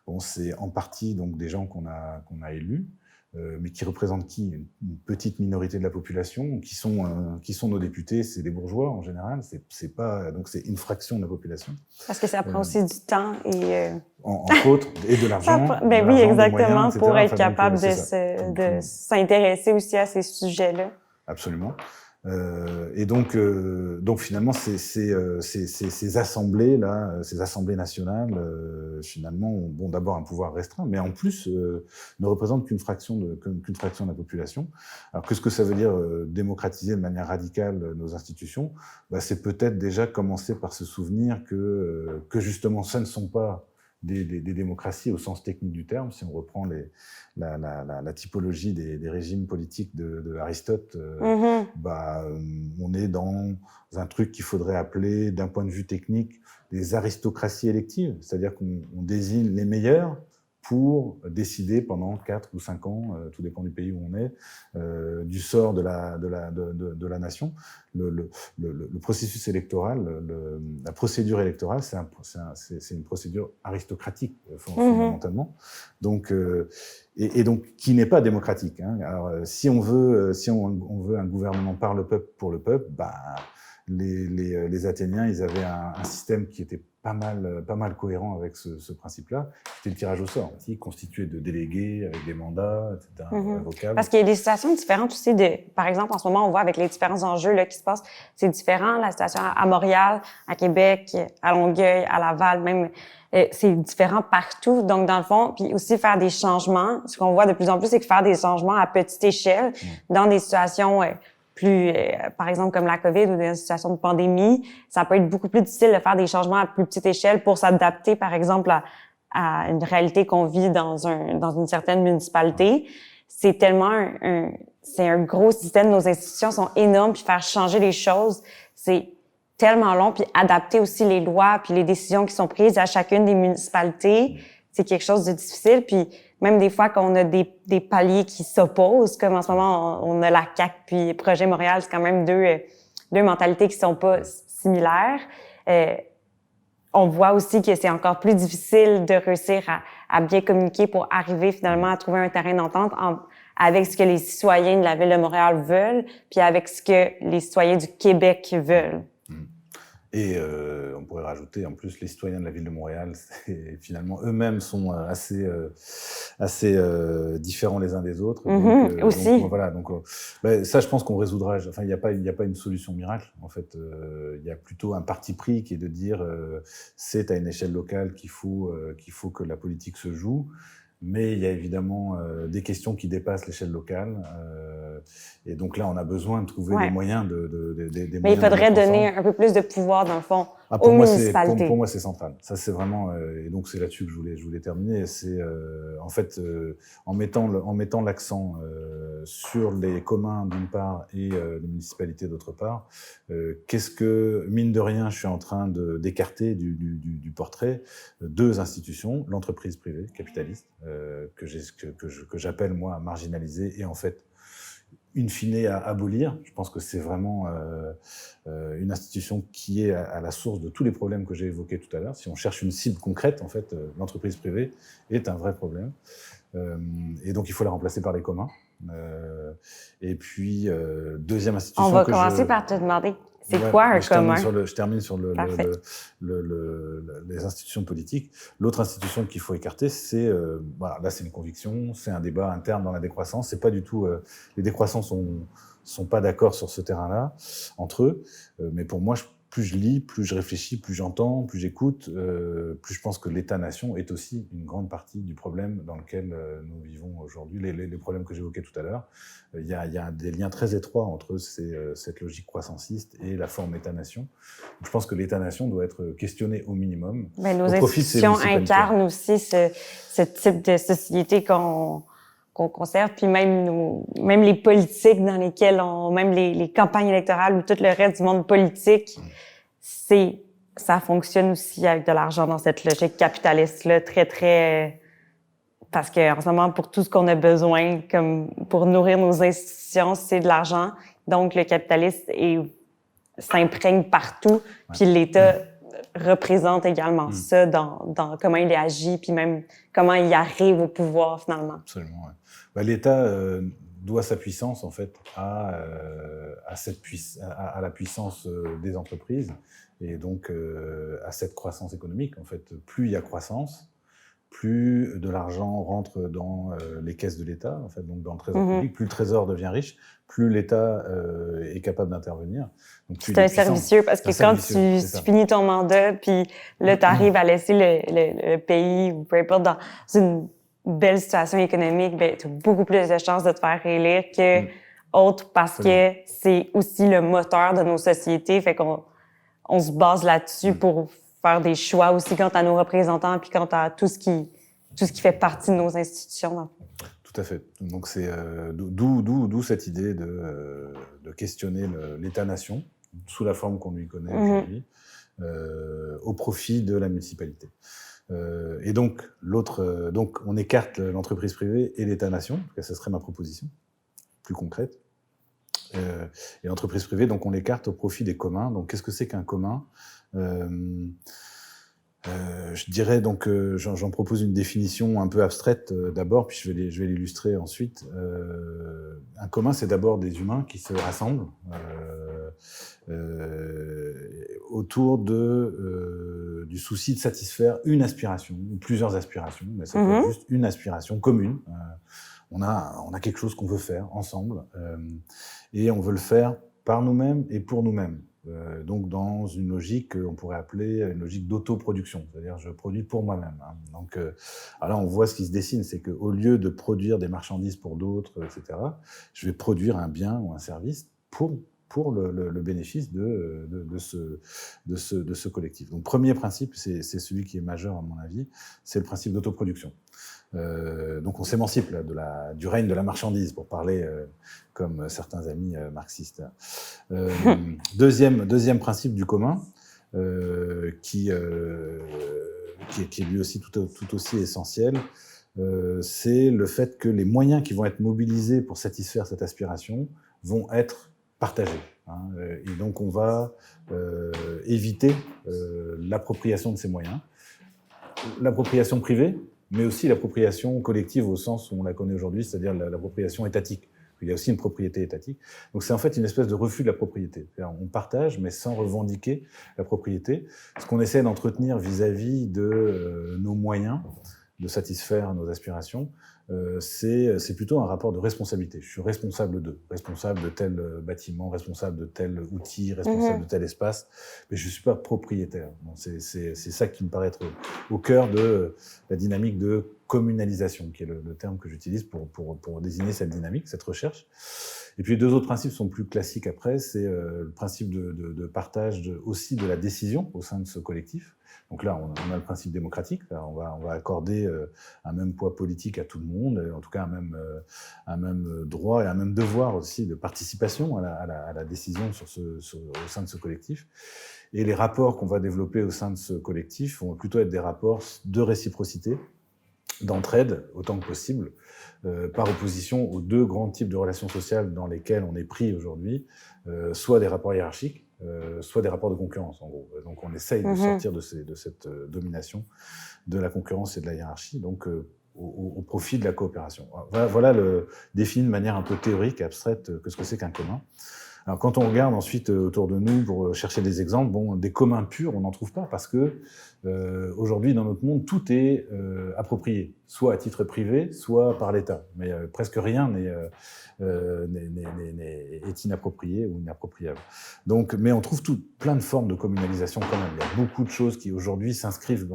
Bon, c'est en partie donc des gens qu'on a élus, mais qui représentent qui? Une petite minorité de la population, qui sont nos députés, c'est des bourgeois en général, donc c'est une fraction de la population. Parce que ça prend aussi du temps et... Entre autres, et de l'argent. Oui, exactement, moyens, pour être capable de s'intéresser aussi à ces sujets-là. Absolument. Et donc finalement, ces assemblées-là, ces assemblées nationales, finalement, ont d'abord un pouvoir restreint, mais en plus ne représentent qu'une fraction de la population. Alors qu'est-ce que ça veut dire démocratiser de manière radicale nos institutions? C'est peut-être déjà commencer par se souvenir que justement, ce ne sont pas des démocraties au sens technique du terme. Si on reprend la typologie des régimes politiques de Aristote, on est dans un truc qu'il faudrait appeler, d'un point de vue technique, des aristocraties électives, c'est-à-dire qu'on désigne les meilleurs pour décider pendant 4 ou 5 ans, tout dépend du pays où on est, du sort de la nation. Le processus électoral, la procédure électorale, c'est une procédure aristocratique fondamentalement, donc donc qui n'est pas démocratique. Hein. Alors si on veut un gouvernement par le peuple pour le peuple, les Athéniens, ils avaient un système qui était pas mal cohérent avec ce principe-là. C'était le tirage au sort, constitué de délégués avec des mandats, etc. Avocables. Parce qu'il y a des situations différentes aussi. Par exemple, en ce moment, on voit avec les différents enjeux là, qui se passent, c'est différent. La situation à Montréal, à Québec, à Longueuil, à Laval, même, c'est différent partout. Donc, dans le fond, puis aussi faire des changements. Ce qu'on voit de plus en plus, c'est que faire des changements à petite échelle dans des situations plus, par exemple, comme la COVID ou des situations de pandémie, ça peut être beaucoup plus difficile de faire des changements à plus petite échelle pour s'adapter, par exemple, à une réalité qu'on vit dans une certaine municipalité. C'est tellement c'est un gros système, nos institutions sont énormes, puis faire changer les choses, c'est tellement long, puis adapter aussi les lois puis les décisions qui sont prises à chacune des municipalités, c'est quelque chose de difficile, puis même des fois qu'on a des paliers qui s'opposent, comme en ce moment, on a la CAQ puis Projet Montréal, c'est quand même deux mentalités qui sont pas similaires. On voit aussi que c'est encore plus difficile de réussir à bien communiquer pour arriver finalement à trouver un terrain d'entente avec ce que les citoyens de la Ville de Montréal veulent, puis avec ce que les citoyens du Québec veulent. Et on pourrait rajouter, en plus, les citoyens de la Ville de Montréal, finalement, eux-mêmes sont assez différents les uns des autres. Aussi. Donc, voilà, ça, je pense qu'on résoudra. Enfin, il n'y a pas une solution miracle. En fait, il y a plutôt un parti pris qui est de dire c'est à une échelle locale qu'il faut que la politique se joue. mais il y a évidemment des questions qui dépassent l'échelle locale. Et donc là, on a besoin de trouver des moyens Mais il faudrait donner un peu plus de pouvoir, dans le fond, pour aux municipalités. Pour moi, c'est central. Ça, c'est vraiment... et donc, c'est là-dessus que je voulais terminer. C'est, en fait, en mettant l'accent sur les communs, d'une part, et les municipalités, d'autre part, qu'est-ce que, mine de rien, je suis en train d'écarter du portrait deux institutions, l'entreprise privée capitaliste, que j'appelle, moi, marginalisée, et en fait, in fine à abolir. Je pense que c'est vraiment une institution qui est à la source de tous les problèmes que j'ai évoqués tout à l'heure. Si on cherche une cible concrète, en fait, l'entreprise privée est un vrai problème. Et donc, il faut la remplacer par les communs. Et puis, deuxième institution... On va commencer par te demander, c'est quoi un commun? Je termine sur les institutions politiques. L'autre institution qu'il faut écarter, c'est... voilà, là, c'est une conviction, c'est un débat interne dans la décroissance. C'est pas du tout... les décroissants sont pas d'accord sur ce terrain-là, entre eux. Mais pour moi, plus je lis, plus je réfléchis, plus j'entends, plus j'écoute, plus je pense que l'État-nation est aussi une grande partie du problème dans lequel nous vivons aujourd'hui. Les problèmes que j'évoquais tout à l'heure, il y a des liens très étroits entre cette logique croissanciste et la forme État-nation. Je pense que l'État-nation doit être questionné au minimum. Mais nos institutions incarnent aussi ce type de société qu'on conserve, puis même les politiques dans lesquelles même les campagnes électorales ou tout le reste du monde politique, ça fonctionne aussi avec de l'argent dans cette logique capitaliste-là, très, très... Parce qu'en ce moment, pour tout ce qu'on a besoin, comme pour nourrir nos institutions, c'est de l'argent. Donc, le capitaliste s'imprègne partout, puis l'État représente également ça dans comment il agit, puis même comment il arrive au pouvoir, finalement. Absolument, ouais. L'État doit sa puissance, en fait, à la puissance des entreprises et donc à cette croissance économique. En fait, plus il y a croissance, plus de l'argent rentre dans les caisses de l'État, en fait, donc dans le trésor public, plus le trésor devient riche, plus l'État est capable d'intervenir. C'est un cercle vicieux parce que quand tu finis ton mandat, puis là, tu arrives à laisser le pays ou peu importe dans une belle situation économique, ben, tu as beaucoup plus de chances de te faire réélire que autres parce que c'est aussi le moteur de nos sociétés. Fait qu'on se base là-dessus pour faire des choix aussi quant à nos représentants puis quant à tout ce qui fait partie de nos institutions. Tout à fait. Donc c'est d'où cette idée de questionner l'État-nation sous la forme qu'on lui connaît aujourd'hui au profit de la municipalité. Et donc donc on écarte l'entreprise privée et l'État-nation, ce serait ma proposition plus concrète. Et l'entreprise privée, donc on l'écarte au profit des communs. Donc qu'est-ce que c'est qu'un commun ? Je dirais donc, j'en propose une définition un peu abstraite d'abord, puis je vais l'illustrer ensuite. Un commun, c'est d'abord des humains qui se rassemblent autour du souci de satisfaire une aspiration, ou plusieurs aspirations, mais c'est pas juste une aspiration commune. On a quelque chose qu'on veut faire ensemble, et on veut le faire par nous-mêmes et pour nous-mêmes. Donc dans une logique qu'on pourrait appeler une logique d'autoproduction, c'est-à-dire je produis pour moi-même. Hein. Donc alors on voit ce qui se dessine, c'est qu'au lieu de produire des marchandises pour d'autres, etc., je vais produire un bien ou un service pour le bénéfice de ce collectif. Donc premier principe, c'est celui qui est majeur à mon avis, c'est le principe d'autoproduction. Donc on s'émancipe du règne de la marchandise, pour parler comme certains amis marxistes. Deuxième principe du commun, qui est lui aussi tout aussi essentiel, c'est le fait que les moyens qui vont être mobilisés pour satisfaire cette aspiration vont être partagés. Hein, et donc on va éviter l'appropriation de ces moyens. L'appropriation privée, mais aussi l'appropriation collective au sens où on la connaît aujourd'hui, c'est-à-dire l'appropriation étatique. Il y a aussi une propriété étatique. Donc c'est en fait une espèce de refus de la propriété. On partage, mais sans revendiquer la propriété. Ce qu'on essaie d'entretenir vis-à-vis de nos moyens de satisfaire nos aspirations, c'est plutôt un rapport de responsabilité. Je suis responsable de tel bâtiment, responsable de tel outil, responsable de tel espace, mais je ne suis pas propriétaire. Bon, c'est ça qui me paraît être au cœur de la dynamique de communalisation, qui est le terme que j'utilise pour désigner cette dynamique, cette recherche. Et puis, 2 autres principes sont plus classiques après, c'est le principe de partage aussi de la décision au sein de ce collectif. Donc là, on a le principe démocratique. Là, on va accorder un même poids politique à tout le monde, en tout cas un même droit et un même devoir aussi de participation à la décision au sein de ce collectif. Et les rapports qu'on va développer au sein de ce collectif vont plutôt être des rapports de réciprocité, d'entraide autant que possible, par opposition aux 2 grands types de relations sociales dans lesquelles on est pris aujourd'hui, soit des rapports hiérarchiques, soit des rapports de concurrence, en gros. Donc on essaye de sortir de cette domination de la concurrence et de la hiérarchie, donc au profit de la coopération. Voilà défini de manière un peu théorique et abstraite que ce que c'est qu'un commun. Alors quand on regarde ensuite autour de nous pour chercher des exemples, bon, des communs purs, on n'en trouve pas parce que aujourd'hui dans notre monde, tout est approprié, soit à titre privé, soit par l'État. Mais presque rien est inapproprié ou inappropriable. Donc, mais on trouve plein de formes de communalisation quand même. Il y a beaucoup de choses qui aujourd'hui s'inscrivent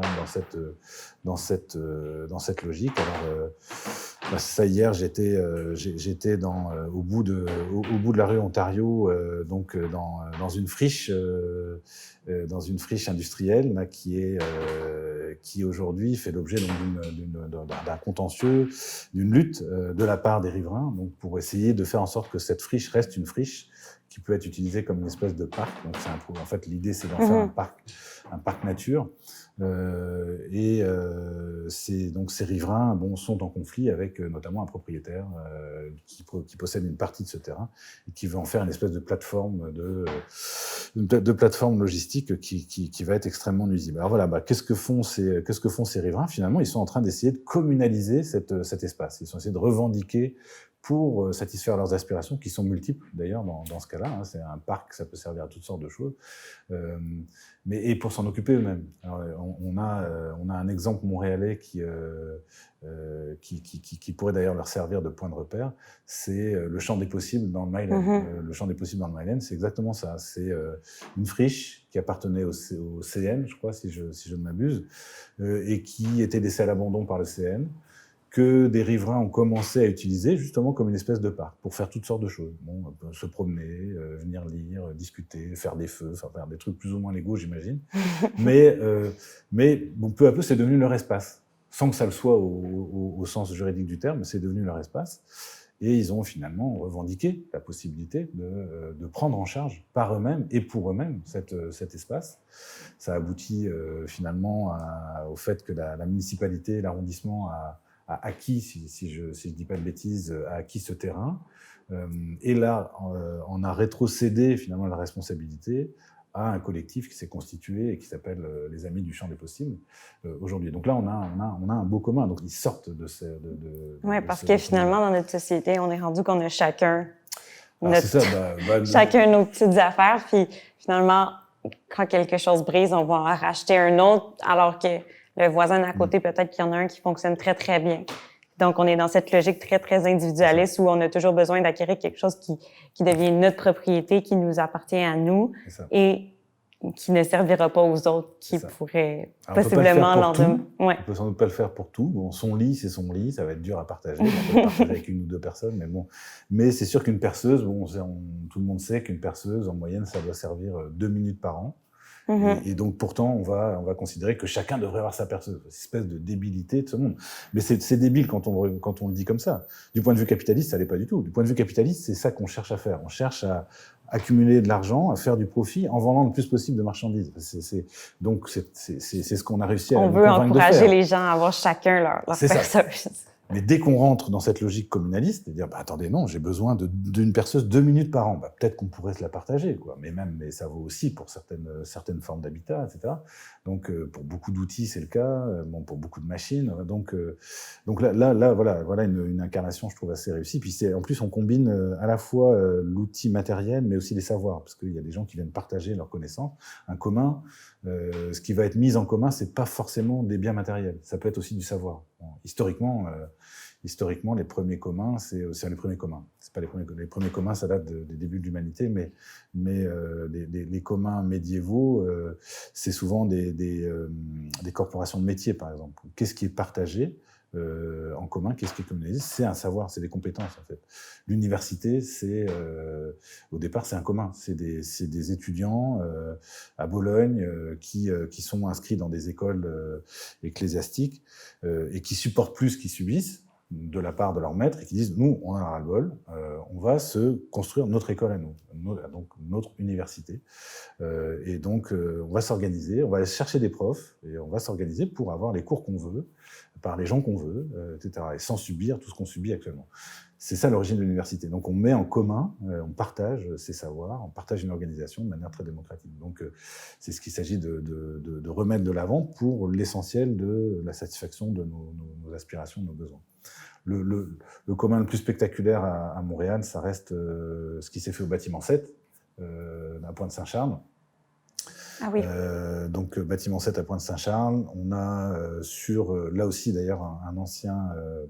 dans cette logique. Alors, ça hier, j'étais au bout de la rue Ontario, donc dans une friche industrielle là, qui aujourd'hui fait l'objet d'un contentieux, d'une lutte de la part des riverains, donc pour essayer de faire en sorte que cette friche reste une friche qui peut être utilisée comme une espèce de parc. Donc en fait l'idée c'est d'en faire un parc nature. Donc ces riverains sont en conflit avec notamment un propriétaire qui possède une partie de ce terrain et qui veut en faire une espèce de plateforme plateforme logistique qui va être extrêmement nuisible. Alors voilà, qu'est-ce que font ces riverains? Finalement, ils sont en train d'essayer de communaliser cet espace. Ils sont essayés de revendiquer pour satisfaire leurs aspirations, qui sont multiples d'ailleurs dans ce cas-là. Hein. C'est un parc, ça peut servir à toutes sortes de choses, et pour s'en occuper eux-mêmes. Alors, on a un exemple montréalais qui pourrait d'ailleurs leur servir de point de repère, c'est le champ des possibles dans le Mylène. Le champ des possibles dans le Mylène, c'est exactement ça. C'est une friche qui appartenait au CN, je crois, si je ne m'abuse, et qui était laissée à l'abandon par le CN, que des riverains ont commencé à utiliser justement comme une espèce de parc pour faire toutes sortes de choses. Bon, se promener, venir lire, discuter, faire des feux, faire des trucs plus ou moins légaux, j'imagine. mais peu à peu, c'est devenu leur espace, sans que ça le soit au sens juridique du terme, c'est devenu leur espace. Et ils ont finalement revendiqué la possibilité de prendre en charge par eux-mêmes et pour eux-mêmes cet espace. Ça aboutit finalement au fait que la municipalité, l'arrondissement a acquis, si je dis pas de bêtises, a acquis ce terrain. Et là, on a rétrocédé finalement la responsabilité à un collectif qui s'est constitué et qui s'appelle les Amis du Champ des Possibles aujourd'hui. Donc là, on a un beau commun. Donc ils sortent de ce... Oui, parce que finalement, dans notre société, on est rendu qu'on a chacun chacun nos petites affaires. Puis finalement, quand quelque chose brise, on va en racheter un autre, alors que le voisin d'à côté, peut-être qu'il y en a un qui fonctionne très, très bien. Donc, on est dans cette logique très, très individualiste où on a toujours besoin d'acquérir quelque chose qui devient notre propriété, qui nous appartient à nous et qui ne servira pas aux autres, qui pourraient possiblement l'en On peut sans doute pas le faire pour tout. Bon, son lit, c'est son lit, ça va être dur à partager. On peut le partager avec 1 ou 2 personnes, mais bon. Mais c'est sûr qu'une perceuse, tout le monde sait qu'une perceuse, en moyenne, ça doit servir 2 minutes par an. Et donc, pourtant, on va considérer que chacun devrait avoir sa perceuse. Cette espèce de débilité de ce monde. Mais c'est débile quand on le dit comme ça. Du point de vue capitaliste, ça l'est pas du tout. Du point de vue capitaliste, c'est ça qu'on cherche à faire. On cherche à accumuler de l'argent, à faire du profit en vendant le plus possible de marchandises. Donc, c'est ce qu'on a réussi à convaincre de faire. On veut encourager les gens à avoir chacun leur perceuse. Mais dès qu'on rentre dans cette logique communaliste, c'est-à-dire, attendez, non, j'ai besoin d'une perceuse 2 minutes par an. Peut-être qu'on pourrait se la partager, quoi. Mais ça vaut aussi pour certaines formes d'habitat, etc. Donc, pour beaucoup d'outils, c'est le cas. Pour beaucoup de machines. Donc là, voilà une incarnation, je trouve, assez réussie. Puis en plus, on combine à la fois l'outil matériel, mais aussi les savoirs, parce qu'il y a des gens qui viennent partager leurs connaissances, un commun. Ce qui va être mis en commun, c'est pas forcément des biens matériels. Ça peut être aussi du savoir. Bon, historiquement, historiquement, les premiers communs, c'est les premiers communs. C'est pas les premiers communs, ça date des débuts de l'humanité, mais les communs médiévaux, c'est souvent des corporations de métiers, par exemple. Qu'est-ce qui est partagé en commun, qu'est-ce qui est communalisé? C'est un savoir, c'est des compétences, en fait. L'université, au départ, c'est un commun. C'est des étudiants à Bologne qui sont inscrits dans des écoles ecclésiastiques et qui supportent plus qu'ils subissent de la part de leur maître et qui disent, nous, on a un ras-le-bol, on va se construire notre école à nous, donc notre université. Et donc, on va s'organiser, on va aller chercher des profs et on va s'organiser pour avoir les cours qu'on veut, par les gens qu'on veut, etc. Et sans subir tout ce qu'on subit actuellement. C'est ça l'origine de l'université. Donc on met en commun, on partage ses savoirs, on partage une organisation de manière très démocratique. Donc c'est ce qu'il s'agit de remettre de l'avant pour l'essentiel de la satisfaction de nos aspirations, de nos besoins. Le commun le plus spectaculaire à Montréal, ça reste ce qui s'est fait au bâtiment 7, à Pointe-Saint-Charles. Ah oui. Donc bâtiment 7 à Pointe-Saint-Charles, on a là aussi d'ailleurs un ancien,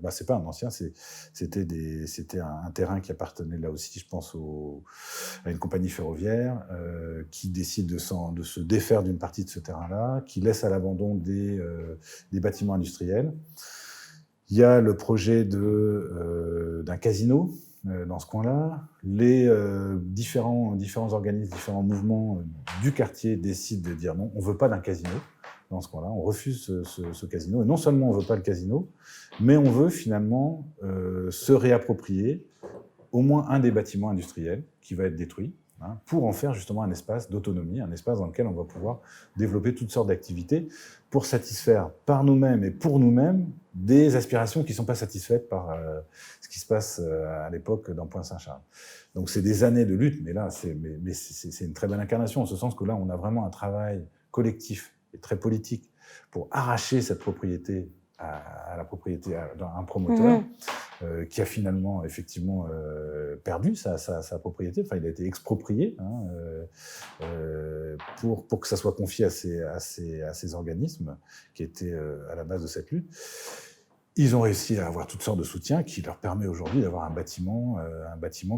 c'est pas un ancien, c'était un terrain qui appartenait là aussi, je pense à une compagnie ferroviaire qui décide de se défaire d'une partie de ce terrain-là, qui laisse à l'abandon des bâtiments industriels. Il y a le projet d'un casino dans ce coin-là. Les différents organismes, différents mouvements du quartier décident de dire non, on ne veut pas d'un casino dans ce coin-là, on refuse ce casino. Et non seulement on ne veut pas le casino, mais on veut finalement se réapproprier au moins un des bâtiments industriels qui va être détruit, pour en faire justement un espace d'autonomie, un espace dans lequel on va pouvoir développer toutes sortes d'activités pour satisfaire par nous-mêmes et pour nous-mêmes des aspirations qui ne sont pas satisfaites par ce qui se passe à l'époque dans Pointe-Saint-Charles. Donc c'est des années de lutte, mais là c'est une très belle incarnation, en ce sens que là on a vraiment un travail collectif et très politique pour arracher cette propriété à la propriété d'un promoteur qui a finalement effectivement perdu sa propriété. Enfin, il a été exproprié pour que ça soit confié à ces organismes qui étaient à la base de cette lutte. Ils ont réussi à avoir toutes sortes de soutiens qui leur permet aujourd'hui d'avoir un bâtiment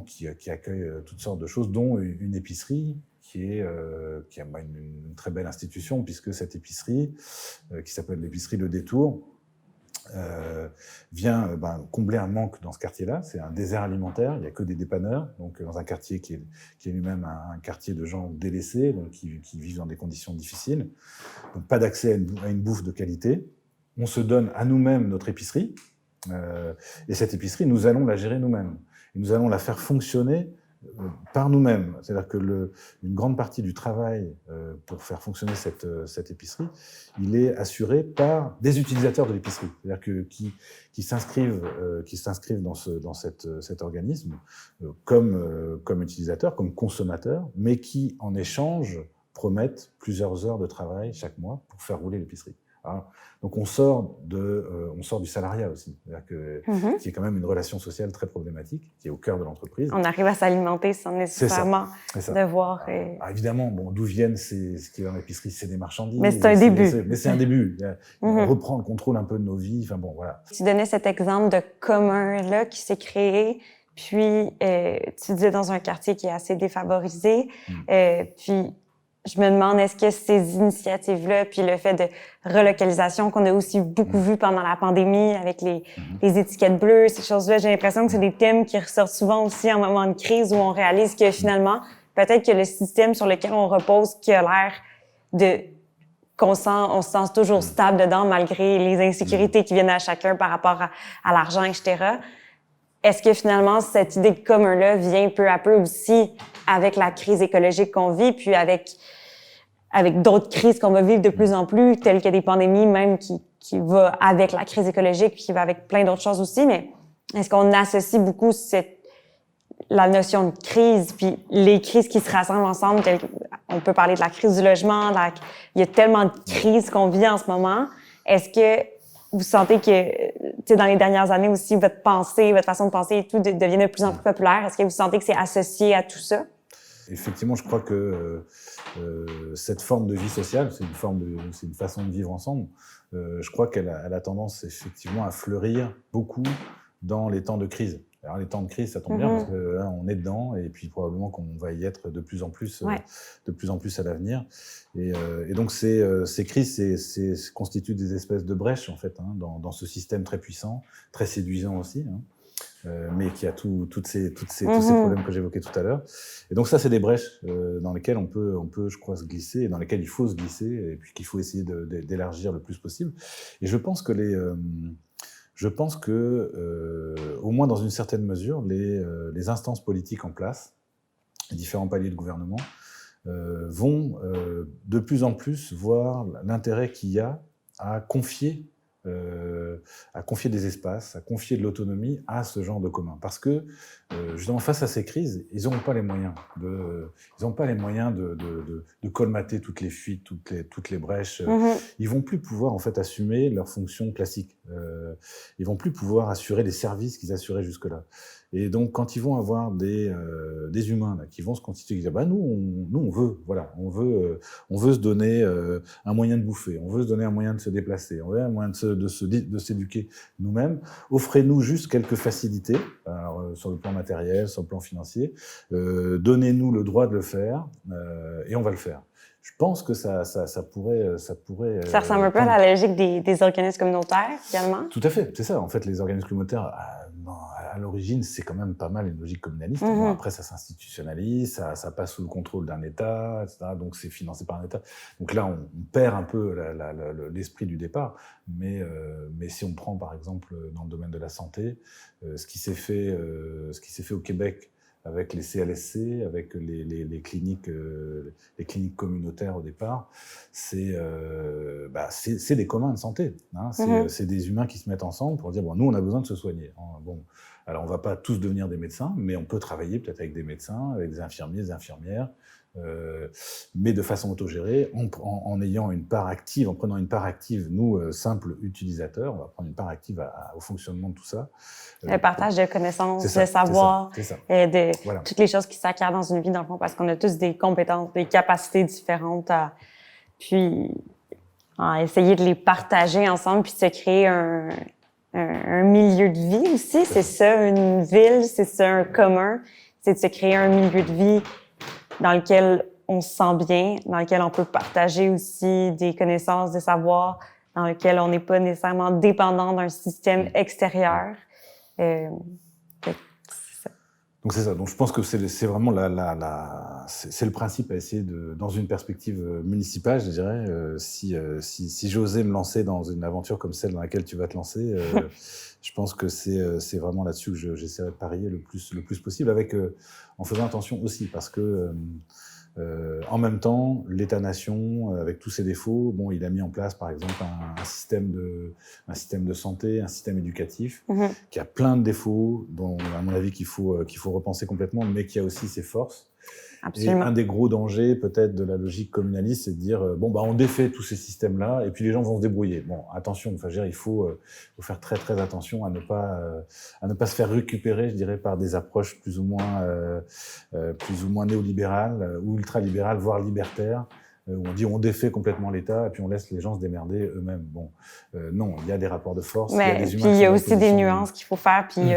qui accueille toutes sortes de choses, dont une épicerie qui a une très belle institution, puisque cette épicerie, qui s'appelle l'épicerie Le Détour, vient combler un manque dans ce quartier-là. C'est un désert alimentaire, il n'y a que des dépanneurs, donc dans un quartier qui est lui-même un quartier de gens délaissés, donc qui vivent dans des conditions difficiles. Donc pas d'accès à une bouffe de qualité. On se donne à nous-mêmes notre épicerie, et cette épicerie, nous allons la gérer nous-mêmes. Et nous allons la faire fonctionner par nous-mêmes. C'est-à-dire que une grande partie du travail pour faire fonctionner cette épicerie, il est assuré par des utilisateurs de l'épicerie, c'est-à-dire qui s'inscrivent dans cet organisme comme utilisateurs, comme consommateurs, mais qui, en échange, promettent plusieurs heures de travail chaque mois pour faire rouler l'épicerie. Donc on sort du salariat aussi, c'est-à-dire qui est quand même une relation sociale très problématique, qui est au cœur de l'entreprise. On arrive à s'alimenter sans nécessairement devoir... évidemment, d'où viennent ce qui est dans l'épicerie, c'est des marchandises. Mais c'est un début. Mais c'est un début. On reprend le contrôle un peu de nos vies. Enfin bon, voilà. Tu donnais cet exemple de commun-là qui s'est créé, puis tu disais dans un quartier qui est assez défavorisé, puis... Je me demande, est-ce que ces initiatives-là, puis le fait de relocalisation qu'on a aussi beaucoup vu pendant la pandémie avec les étiquettes bleues, ces choses-là, j'ai l'impression que c'est des thèmes qui ressortent souvent aussi en moment de crise où on réalise que finalement, peut-être que le système sur lequel on repose, qui a l'air on se sent toujours stable dedans malgré les insécurités qui viennent à chacun par rapport à l'argent, etc. Est-ce que finalement, cette idée commun-là vient peu à peu aussi avec la crise écologique qu'on vit, puis avec d'autres crises qu'on va vivre de plus en plus, telles que des pandémies même qui va avec la crise écologique, puis qui va avec plein d'autres choses aussi, mais est-ce qu'on associe beaucoup la notion de crise, puis les crises qui se rassemblent ensemble, on peut parler de la crise du logement, il y a tellement de crises qu'on vit en ce moment. Est-ce que vous sentez que, dans les dernières années aussi, votre façon de penser et tout devient de plus en plus populaire? Est-ce que vous sentez que c'est associé à tout ça? Effectivement, je crois que cette forme de vie sociale, c'est une façon de vivre ensemble. Je crois qu'elle a tendance effectivement à fleurir beaucoup dans les temps de crise. Alors, les temps de crise, ça tombe bien parce que là, on est dedans et puis probablement qu'on va y être de plus en plus à l'avenir. Et donc, ces crises constituent des espèces de brèches, en fait, hein, dans ce système très puissant, très séduisant aussi, hein, mais qui a tous ces problèmes que j'évoquais tout à l'heure. Et donc, ça, c'est des brèches dans lesquelles on peut, je crois, se glisser et dans lesquelles il faut se glisser et puis qu'il faut essayer d'élargir le plus possible. Et je pense que au moins dans une certaine mesure, les instances politiques en place, les différents paliers de gouvernement, vont de plus en plus voir l'intérêt qu'il y a à confier des espaces, à confier de l'autonomie à ce genre de commun. Parce que, justement, face à ces crises, ils n'auront pas les moyens de colmater toutes les fuites, toutes les brèches. Ils vont plus pouvoir, en fait, assumer leurs fonctions classiques. Ils vont plus pouvoir assurer les services qu'ils assuraient jusque-là. Et donc, quand ils vont avoir des humains là, qui vont se constituer, qui disent bah, nous on veut, voilà, on veut se donner un moyen de bouffer, on veut se donner un moyen de se déplacer, on veut un moyen de s'éduquer nous-mêmes. Offrez-nous juste quelques facilités, alors, sur le plan matériel, sur le plan financier. Donnez-nous le droit de le faire et on va le faire. Je pense que ça pourrait. Ça ressemble un peu à la logique des organismes communautaires, également. Tout à fait, c'est ça. En fait, les organismes communautaires, à l'origine, c'est quand même pas mal une logique communaliste. Bon, après, ça s'institutionnalise, ça passe sous le contrôle d'un État, etc. Donc, c'est financé par un État. Donc là, on perd un peu l'esprit du départ. Mais si on prend, par exemple, dans le domaine de la santé, ce qui s'est fait au Québec avec les CLSC, avec les cliniques communautaires au départ, c'est des communs de santé. Hein. C'est des humains qui se mettent ensemble pour dire bon, nous on a besoin de se soigner. Bon, alors on va pas tous devenir des médecins, mais on peut travailler peut-être avec des médecins, avec des infirmiers, des infirmières. Mais de façon autogérée, en ayant une part active, en prenant une part active, nous, simples utilisateurs, on va prendre une part active au fonctionnement de tout ça. Le partage de connaissances, de savoir, voilà. Toutes les choses qui s'acquièrent dans une vie, dans le fond, parce qu'on a tous des compétences, des capacités différentes, puis essayer de les partager ensemble, puis de se créer un milieu de vie aussi. C'est ça, une ville, c'est ça, un commun, c'est de se créer un milieu de vie dans lequel on se sent bien, dans lequel on peut partager aussi des connaissances, des savoirs, dans lequel on n'est pas nécessairement dépendant d'un système extérieur. C'est ça. Donc c'est ça. Donc je pense que c'est vraiment c'est le principe à essayer dans une perspective municipale, je dirais. Si j'osais me lancer dans une aventure comme celle dans laquelle tu vas te lancer, je pense que c'est vraiment là-dessus que j'essaierai de parier le plus possible, en faisant attention aussi, parce que en même temps, l'État-nation, avec tous ses défauts, bon, il a mis en place, par exemple, un système de santé, un système éducatif, qui a plein de défauts, dont, à mon avis, qu'il faut repenser complètement, mais qui a aussi ses forces. Absolument. Et un des gros dangers, peut-être, de la logique communaliste, c'est de dire, on défait tous ces systèmes-là, et puis les gens vont se débrouiller. Bon, attention, enfin, je veux dire, il faut faire très, très attention à ne pas se faire récupérer, je dirais, par des approches plus ou moins néolibérales, ou ultralibérales, voire libertaires, où on dit on défait complètement l'État, et puis on laisse les gens se démerder eux-mêmes. Bon, non, il y a des rapports de force, il y a des humains. Puis il y a aussi des nuances qu'il faut faire, puis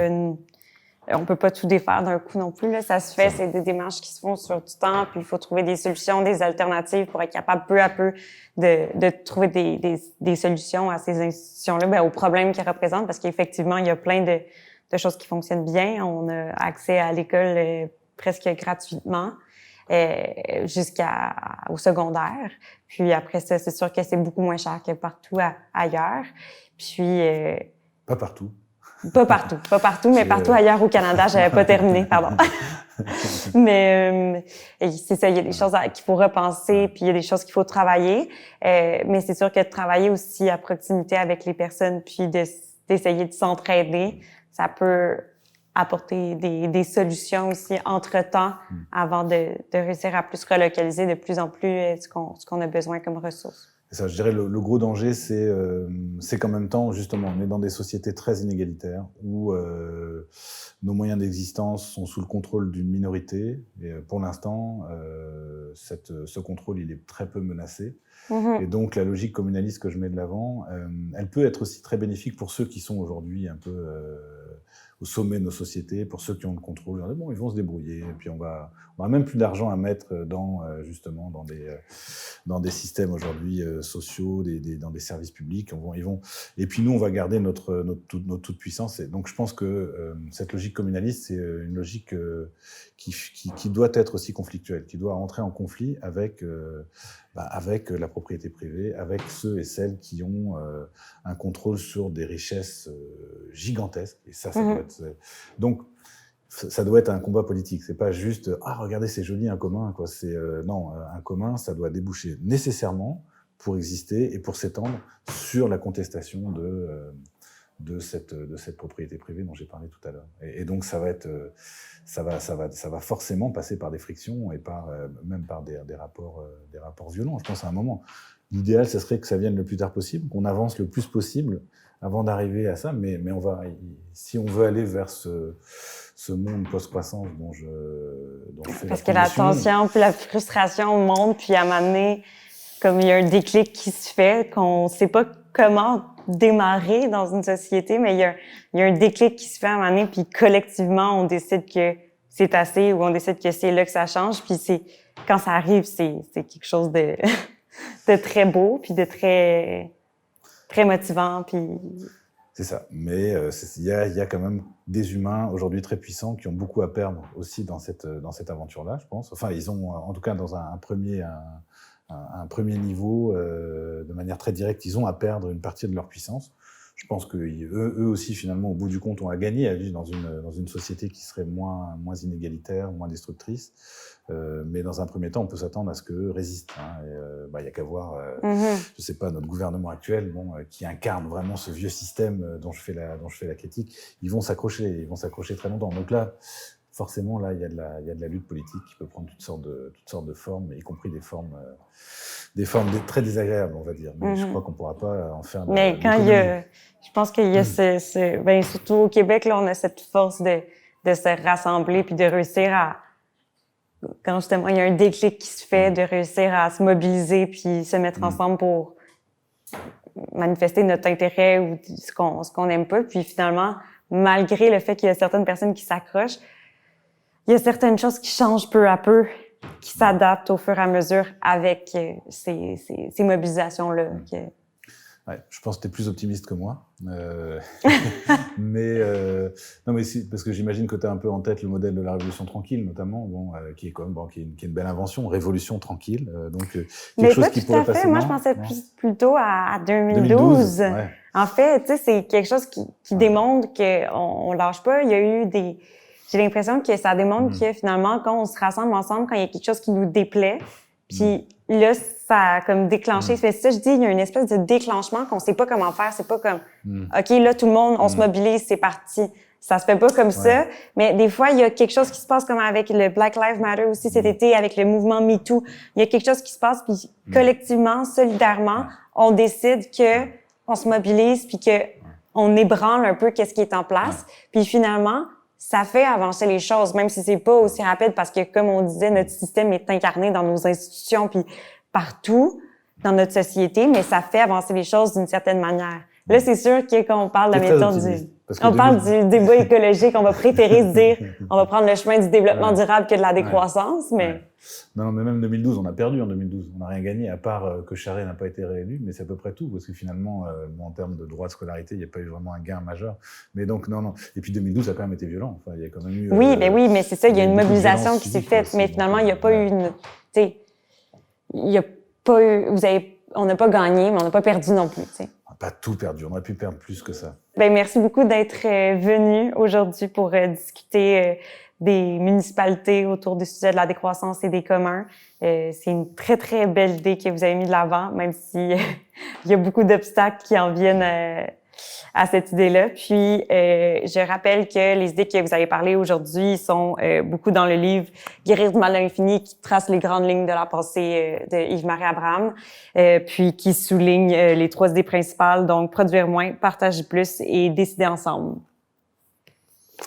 on peut pas tout défaire d'un coup non plus. Là. Ça se fait, c'est des démarches qui se font sur du temps, puis il faut trouver des solutions, des alternatives pour être capable peu à peu de trouver des solutions à ces institutions-là, aux problèmes qu'elles représentent, parce qu'effectivement, il y a plein de choses qui fonctionnent bien. On a accès à l'école presque gratuitement jusqu'au secondaire. Puis après ça, c'est sûr que c'est beaucoup moins cher que partout ailleurs. Puis pas partout. Pas partout, mais partout ailleurs au Canada. J'avais pas terminé, pardon. Mais c'est ça, il y a des choses qu'il faut repenser, puis il y a des choses qu'il faut travailler. Mais c'est sûr que de travailler aussi à proximité avec les personnes, puis d'essayer de s'entraider, ça peut apporter des solutions aussi entre-temps avant de réussir à plus relocaliser de plus en plus ce qu'on a besoin comme ressources. Ça, je dirais, le gros danger, c'est qu'en même temps, justement, on est dans des sociétés très inégalitaires où nos moyens d'existence sont sous le contrôle d'une minorité. Et pour l'instant, ce contrôle, il est très peu menacé. Et donc, la logique communaliste que je mets de l'avant, elle peut être aussi très bénéfique pour ceux qui sont aujourd'hui un peu au sommet de nos sociétés, pour ceux qui ont le contrôle. Bon, ils vont se débrouiller, et puis on va même plus d'argent à mettre justement dans des systèmes aujourd'hui sociaux, dans des services publics. Et puis nous, on va garder notre toute puissance. Et donc je pense que cette logique communaliste, c'est une logique qui doit être aussi conflictuelle, qui doit entrer en conflit avec la propriété privée, avec ceux et celles qui ont un contrôle sur des richesses gigantesques. Et ça doit être... Donc, ça doit être un combat politique. C'est pas juste « Ah, regardez, c'est joli, un commun ». Non, un commun, ça doit déboucher nécessairement pour exister et pour s'étendre sur la contestation de cette propriété privée dont j'ai parlé tout à l'heure. Et donc, ça va forcément passer par des frictions et même par des rapports violents. Je pense à un moment. L'idéal, ce serait que ça vienne le plus tard possible, qu'on avance le plus possible avant d'arriver à ça. Mais si on veut aller vers ce monde post-croissance dont je fais Parce que la tension puis la frustration monte, puis à un moment donné, comme il y a un déclic qui se fait, qu'on ne sait pas comment démarrer dans une société, mais il y a un déclic qui se fait à un moment donné, puis collectivement, on décide que c'est assez ou on décide que c'est là que ça change. Puis quand ça arrive, c'est quelque chose de très beau, puis de très, très motivant. Puis... C'est ça. Mais il y a quand même des humains aujourd'hui très puissants qui ont beaucoup à perdre aussi dans cette aventure-là, je pense. Enfin, ils ont, en tout cas, dans un premier niveau, de manière très directe, ils ont à perdre une partie de leur puissance. Je pense qu'eux aussi, finalement, au bout du compte, ont à gagner à vivre dans une société qui serait moins inégalitaire, moins destructrice. Mais dans un premier temps, on peut s'attendre à ce qu'eux résistent. Il y a qu'à voir, je sais pas, notre gouvernement actuel, qui incarne vraiment ce vieux système dont je fais la critique. Ils vont s'accrocher très longtemps. Donc là, forcément, là, il y a de la lutte politique qui peut prendre toutes sortes de formes, y compris des formes très désagréables, on va dire. Mais je crois qu'on pourra pas en faire. Mais je pense qu'il y a surtout au Québec, là, on a cette force de se rassembler puis de réussir quand justement il y a un déclic qui se fait, de réussir à se mobiliser puis se mettre ensemble pour manifester notre intérêt ou ce qu'on n'aime pas. Puis finalement, malgré le fait qu'il y a certaines personnes qui s'accrochent, il y a certaines choses qui changent peu à peu, qui s'adaptent au fur et à mesure avec ces mobilisations-là. Ouais, je pense que tu es plus optimiste que moi. Mais parce que j'imagine que tu as un peu en tête le modèle de la Révolution tranquille, notamment, qui est une belle invention, Révolution tranquille. Quelque chose qui pourrait passer. Moi, je pensais plutôt à 2012. Ouais. En fait, tu sais, c'est quelque chose qui démontre qu'on lâche pas. Il y a eu j'ai l'impression que ça démontre que finalement, quand on se rassemble ensemble, quand il y a quelque chose qui nous déplaît, puis là, ça a comme déclenché. C'est ça, je dis, il y a une espèce de déclenchement qu'on sait pas comment faire. C'est pas comme, OK, là, tout le monde, on se mobilise, c'est parti. Ça se fait pas comme ça. Mais des fois, il y a quelque chose qui se passe comme avec le Black Lives Matter aussi cet été, avec le mouvement MeToo. Il y a quelque chose qui se passe, puis collectivement, solidairement, on décide que on se mobilise, puis que on ébranle un peu qu'est-ce qui est en place. Puis finalement, ça fait avancer les choses, même si c'est pas aussi rapide, parce que, comme on disait, notre système est incarné dans nos institutions puis partout dans notre société, mais ça fait avancer les choses d'une certaine manière. Là, c'est sûr que quand on parle de la méthode parle du débat écologique, on va préférer se dire, on va prendre le chemin du développement durable que de la décroissance, mais... Ouais. Non, mais même 2012, on a perdu en 2012. On n'a rien gagné, à part que Charest n'a pas été réélu, mais c'est à peu près tout, parce que finalement, en termes de droit de scolarité, il n'y a pas eu vraiment un gain majeur. Mais donc, non. Et puis 2012, ça a quand même été violent. Enfin, il y a quand même eu... Oui, mais c'est ça, il y a une mobilisation qui s'est faite, mais finalement, il n'y a pas eu une... Tu sais, il n'y a pas eu... On n'a pas gagné, mais on n'a pas perdu non plus, tu sais. On n'a pas tout perdu, on aurait pu perdre plus que ça. Bien, merci beaucoup d'être venu aujourd'hui pour discuter des municipalités autour du sujet de la décroissance et des communs. C'est une très, très belle idée que vous avez mis de l'avant, même si il y a beaucoup d'obstacles qui en viennent à cette idée-là. Puis, je rappelle que les idées que vous avez parlé aujourd'hui sont beaucoup dans le livre « Guérir du mal à l'infini » qui trace les grandes lignes de la pensée de Yves-Marie Abraham, puis qui souligne les 3 idées principales, donc produire moins, partager plus et décider ensemble.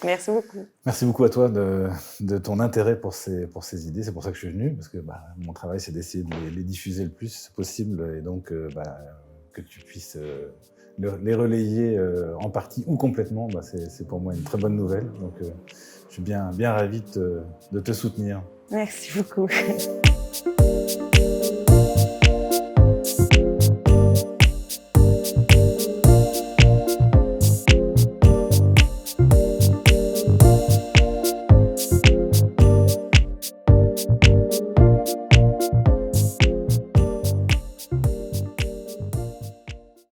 Merci beaucoup. Merci beaucoup à toi de ton intérêt pour ces idées. C'est pour ça que je suis venu, parce que mon travail, c'est d'essayer de les diffuser le plus possible et donc que tu puisses les relayer en partie ou complètement, c'est pour moi une très bonne nouvelle. Donc, je suis bien ravi de te soutenir. Merci beaucoup.